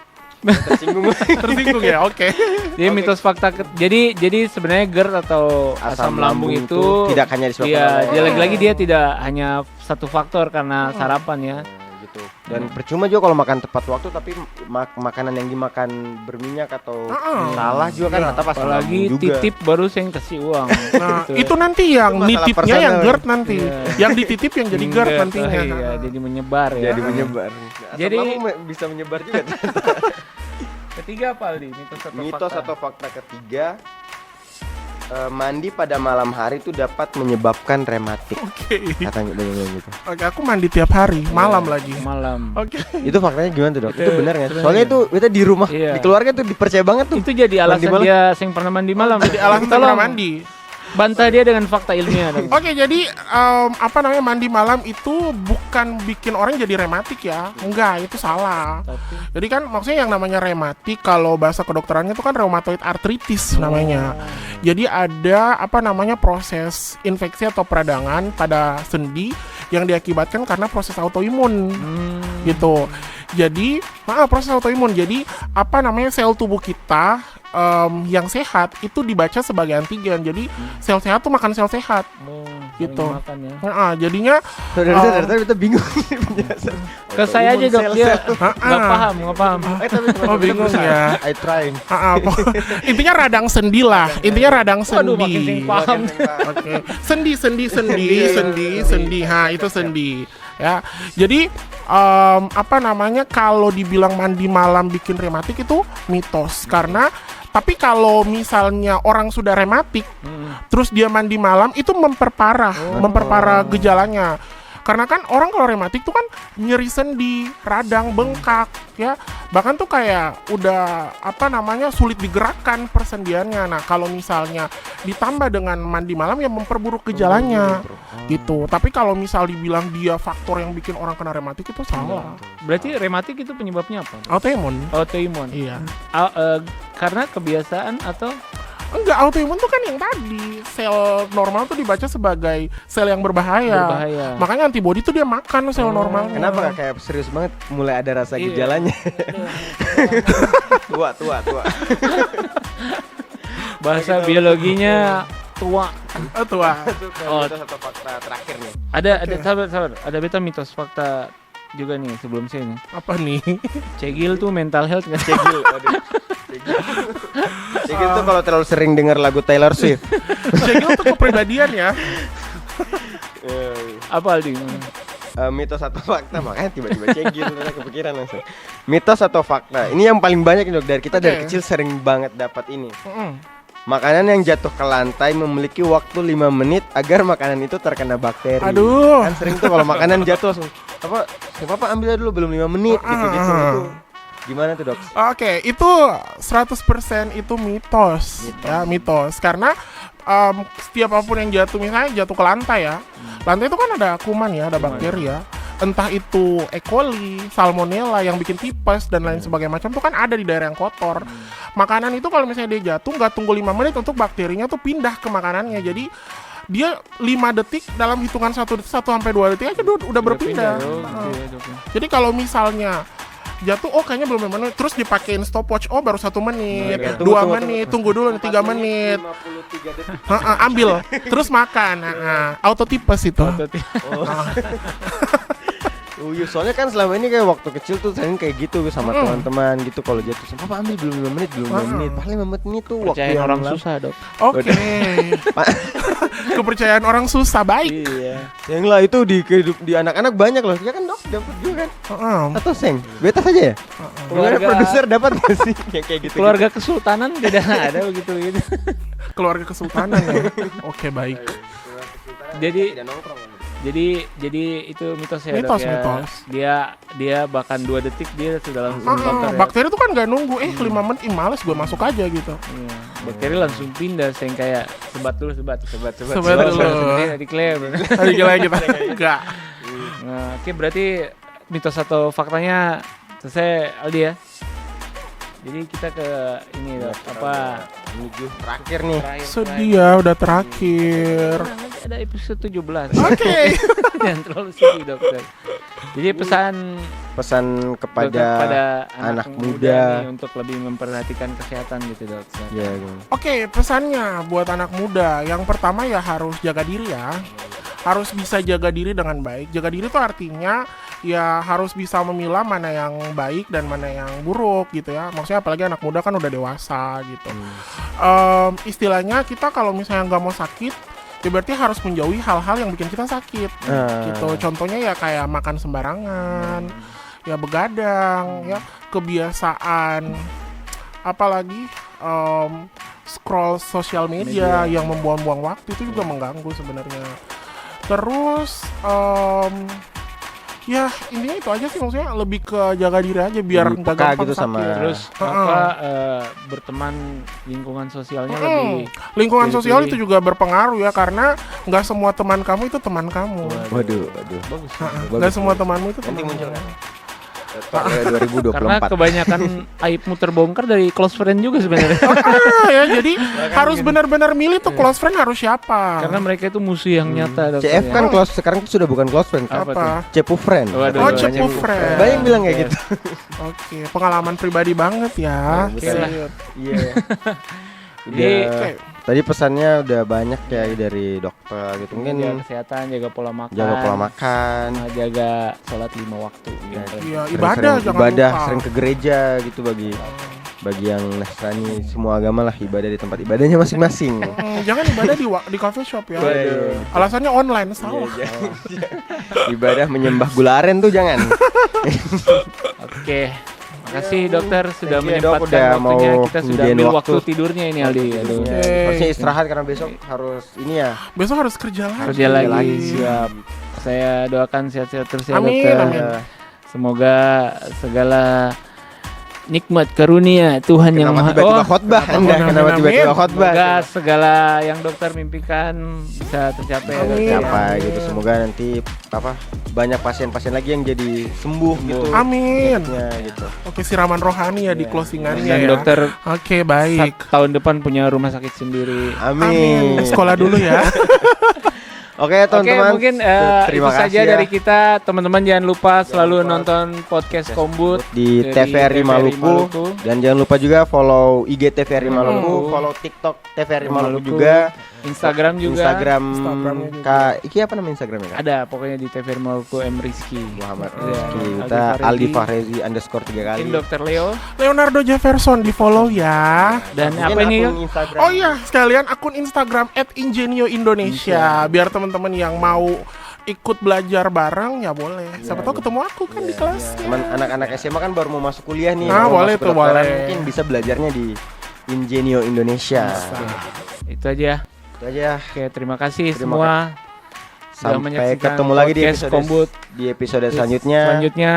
Tersinggung ya, oke. Jadi mitos fakta jadi sebenarnya GERD atau asam lambung itu tidak hanya disebabkan dia oleh lagi-lagi dia tidak hanya satu faktor karena sarapan ya. gitu. Dan percuma juga kalau makan tepat waktu tapi makanan yang dimakan berminyak atau salah juga kan tetap asam Apalagi lambung juga. titip baru saya yang kasih uang. Nah, Gitu. itu nanti yang Itu masalah nitipnya yang personal. GERD nanti. Yang dititip yang jadi GERD Enggak, nantinya. iya, jadi menyebar ya. Jadi menyebar. Asam Jadi- lambung bisa menyebar juga. Ketiga apa Aldi? Mitos atau fakta ketiga, mandi pada malam hari itu dapat menyebabkan rematik. Oke. Katanya gitu. Oke, aku mandi tiap hari, malam lagi. Malam. Oke. Itu faktanya gimana tuh, Dok? Itu benar nggak? sebenarnya Soalnya itu kita di rumah, Iya. di keluarga tuh dipercaya banget tuh. Itu jadi alasan malam. dia sing pernah mandi malam. Jadi alasan Tolong pernah mandi. bantah dia dengan fakta ilmiah dong. Oke, jadi mandi malam itu bukan bikin orang jadi rematik ya. Enggak, itu salah. Tapi Jadi kan maksudnya yang namanya rematik kalau bahasa kedokterannya itu kan rheumatoid arthritis namanya. Jadi ada proses infeksi atau peradangan pada sendi yang diakibatkan karena proses autoimun. Gitu. Jadi, proses autoimun. Jadi sel tubuh kita yang sehat itu dibaca sebagai antigen. Jadi sel sehat tuh makan sel sehat. Gitu. makan ya. Jadinya Dari kita bingung. Ke saya aja dok dia nggak paham. bingung ya. I trying. Intinya radang sendi lah. Intinya radang Waduh, makin sendi. sing paham. Oke. Sendi. Itu sendi. Ya. Jadi kalau dibilang mandi malam bikin rematik itu mitos karena tapi kalau misalnya orang sudah rematik terus dia mandi malam itu memperparah gejalanya. Karena kan orang kalau rematik tuh kan nyeri sendi, radang, bengkak ya. Bahkan tuh kayak udah sulit digerakkan persendiannya. Nah, kalau misalnya ditambah dengan mandi malam ya memperburuk gejalanya. Gitu. Tapi kalau misal dibilang dia faktor yang bikin orang kena rematik itu salah. Berarti rematik itu penyebabnya apa? Autoimun. Autoimun. Iya. Karena kebiasaan atau Enggak, autoimun tuh kan yang tadi sel normal tuh dibaca sebagai sel yang berbahaya. Makanya antibodi tuh dia makan sel normalnya. Kenapa nggak kayak serius banget mulai ada rasa Iya. gejalanya? tua. bahasa biologinya tua. Tua. Oh. Itu satu fakta terakhir nih. Ada sabar. Ada beta mitos fakta juga nih sebelum saya nih. Apa nih? Cegil tuh mental health nggak? Cegil, waduh. Cegil tuh kalau terlalu sering dengar lagu Taylor Swift. Cegil tuh kepribadian ya. Apa Aldi? Mitos atau fakta, makanya tiba-tiba cegil, udah kepikiran langsung. Mitos atau fakta, ini yang paling banyak nih dok, dari kita dari Oke. kecil sering banget dapat ini. Mm-mm. Makanan yang jatuh ke lantai memiliki waktu 5 menit agar makanan itu terkena bakteri. Aduh. Kan sering tuh kalau makanan jatuh langsung, apa ambil dulu belum 5 menit gitu-gitu itu. Gimana tuh dok? Oke, itu 100% itu mitos. Ya, mitos. Karena setiap apapun yang jatuh, misalnya jatuh ke lantai ya. Lantai itu kan ada kuman ya, ada bakteri ya. Entah itu E. coli, salmonella yang bikin tipes dan lain sebagainya macam itu kan ada di daerah yang kotor. Makanan itu kalau misalnya dia jatuh nggak tunggu 5 menit untuk bakterinya tuh pindah ke makanannya. Jadi dia 5 detik dalam hitungan 1 sampai 2 detik aja udah berpindah. Oh, gitu ya, Dok. Jadi kalau misalnya jatuh, oh kayaknya belum 5 menit, terus dipakein stopwatch, oh baru 1 menit, Iya, 2 tunggu, menit, tunggu dulu 3 menit, 53 detik. ambil, terus makan, auto tipes itu. Oh iya, soalnya kan selama ini kayak waktu kecil tuh sering kayak gitu sama teman-teman gitu, kalau jatuh apa ambil belum 5 menit, belum 5 menit. Paling 5 menit tuh waktu Percayaan yang orang lama. susah, Dok. Oke, kepercayaan orang susah, baik. Iya. Yang lah itu di anak-anak banyak loh. Ya kan dok, dapat juga kan? Atau seng? Beta saja ya? Keluarga produser dapat gak sih yang kayak gitu? Keluarga kesultanan tidak ada begitu gitu. Keluarga kesultanan ya. Oke, baik. Jadi itu mitos ya, Mitos, Dok, ya. mitos. Dia bahkan 2 detik dia sudah langsung kotor ya. Bakteri tuh kan nggak nunggu, 5 menit, males gue masuk aja gitu. Iya, bakteri langsung pindah, yang kayak sebat dulu. Sebat dulu. Diklaim. Tadi gila kita. Enggak. Nah, oke, berarti mitos atau faktanya selesai, Aldi ya. Jadi kita ke ini, Dok, apa menuju terakhir nih. Sedih ya, udah terakhir. Nah, nanti ada episode 17. Oke. Jangan terlalu sedih, Dokter. Jadi pesan Pesan Dokter kepada pada anak muda muda. nih untuk lebih memperhatikan kesehatan gitu, Dok. Ya, gitu. Oke, pesannya buat anak muda. Yang pertama ya harus jaga diri ya. Harus bisa jaga diri dengan baik. Jaga diri itu artinya ya harus bisa memilah mana yang baik dan mana yang buruk gitu ya. Maksudnya apalagi anak muda kan udah dewasa gitu. Istilahnya kita kalau misalnya nggak mau sakit, ya berarti harus menjauhi hal-hal yang bikin kita sakit gitu. Contohnya ya kayak makan sembarangan, ya begadang, ya kebiasaan, apalagi scroll sosial media yang membuang-buang waktu itu juga mengganggu sebenarnya. Terus ya intinya itu aja sih, maksudnya lebih ke jaga diri aja biar Lebih nggak peka gampang gitu sama- sakit. Terus berteman lingkungan sosialnya lebih Lingkungan pilih-pilih. sosial itu juga berpengaruh ya, karena nggak semua teman kamu itu teman kamu. Waduh. bagus. Nggak semua temanmu itu Nanti teman muncul kamu. kan? 2024. Karena kebanyakan aibmu terbongkar dari close friend juga sebenarnya. Ya jadi harus benar-benar milih tuh close friend harus siapa. Karena mereka itu musuh yang nyata, Dokter, CF ya. kan close, sekarang itu sudah bukan close friend kan? Apa apa? Cepu friend. Waduh, Oh, banyak cepu yang- friend. Banyak yang bilang kayak gitu. Oke, pengalaman pribadi banget ya. Oke lah. Iya. Jadi, Oke. Tadi pesannya udah banyak ya dari dokter gitu. jaga Mungkin kesehatan, jaga pola makan, jaga pola makan, jaga sholat 5 waktu. Iya, sering-sering ibadah jangan ibadah, lupa. sering ke gereja gitu bagi yang Nasrani, semua agama lah ibadah di tempat ibadahnya masing-masing. Jangan ibadah di coffee shop ya. Waduh. Alasannya online salah. Ibadah menyembah gula aren tuh jangan. Oke. Makasih dokter sudah Thank you, Dok, menyempatkan udah waktunya. mau Kita sudah nyediain ambil waktu. waktu tidurnya ini Aldi. Aduh. Oke. Harusnya istirahat karena besok harus ini ya. Besok harus kerja lagi. Kerja lagi. Siap. Saya doakan sehat-sehat terus ya Amin, dokter. amin. Semoga segala nikmat karunia Tuhan yang Kenapa Maha tiba-tiba khotbah? Anda Amin, kenapa amin. tiba-tiba khotbah? Semoga segala yang dokter mimpikan bisa tercapai ya, Amin. dokter. Siapa gitu, semoga nanti banyak pasien-pasien lagi yang jadi sembuh gitu. Amin. Ya, gitu. Oke, siraman rohani ya di Iya. closingannya Dan ya. dokter Oke, baik. tahun depan punya rumah sakit sendiri. Amin. Amin. Sekolah dulu ya. Oke, Oke, teman-teman. mungkin terima itu saja kasih ya. dari kita. Teman-teman jangan lupa selalu lupa nonton podcast Kombut di dari TVRI Maluku. Dan jangan lupa juga follow IG TVRI Maluku, Maluku. follow TikTok TVRI Maluku Maluku. juga. Instagram juga. Instagramnya juga. Kak Iki apa nama Instagramnya Kak? Ada pokoknya di TVRI Maluku M Rizky. Muhammad Iya, Rizky. Aldi Kita Fahrezi. Aldi Fahrezi _3 kali. Mungkin Dr. Leo Leonardo Jefferson di follow ya. dan Mungkin apa ini? akun Instagram. Oh iya, sekalian akun Instagram @ingenioindonesia. Biar teman-teman yang mau ikut belajar bareng ya boleh. Siapa tahu ketemu aku kan di kelas. Teman anak-anak SMA kan baru mau masuk kuliah nih. Nah, mau boleh masuk tuh, kedokteran, boleh. Mungkin bisa belajarnya di Ingenio Indonesia. Itu aja. Itu aja. Oke, terima kasih Terima semua. Sudah Sampai menyaksikan ketemu lagi di podcast episode Kombut. selanjutnya. Selanjutnya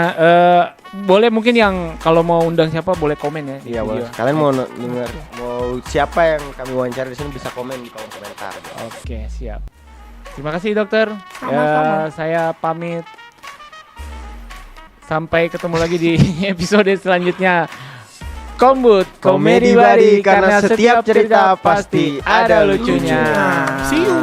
boleh mungkin yang kalau mau undang siapa boleh komen ya di Iya, boleh. video. Kalian mau denger mau siapa yang kami wawancara di sini bisa komen di kolom komentar. Oke, siap. Terima kasih dokter. Sama-sama. Saya pamit. Sampai ketemu lagi di episode selanjutnya. Kombut, Komedi Bari, karena setiap cerita pasti ada lucunya. See you.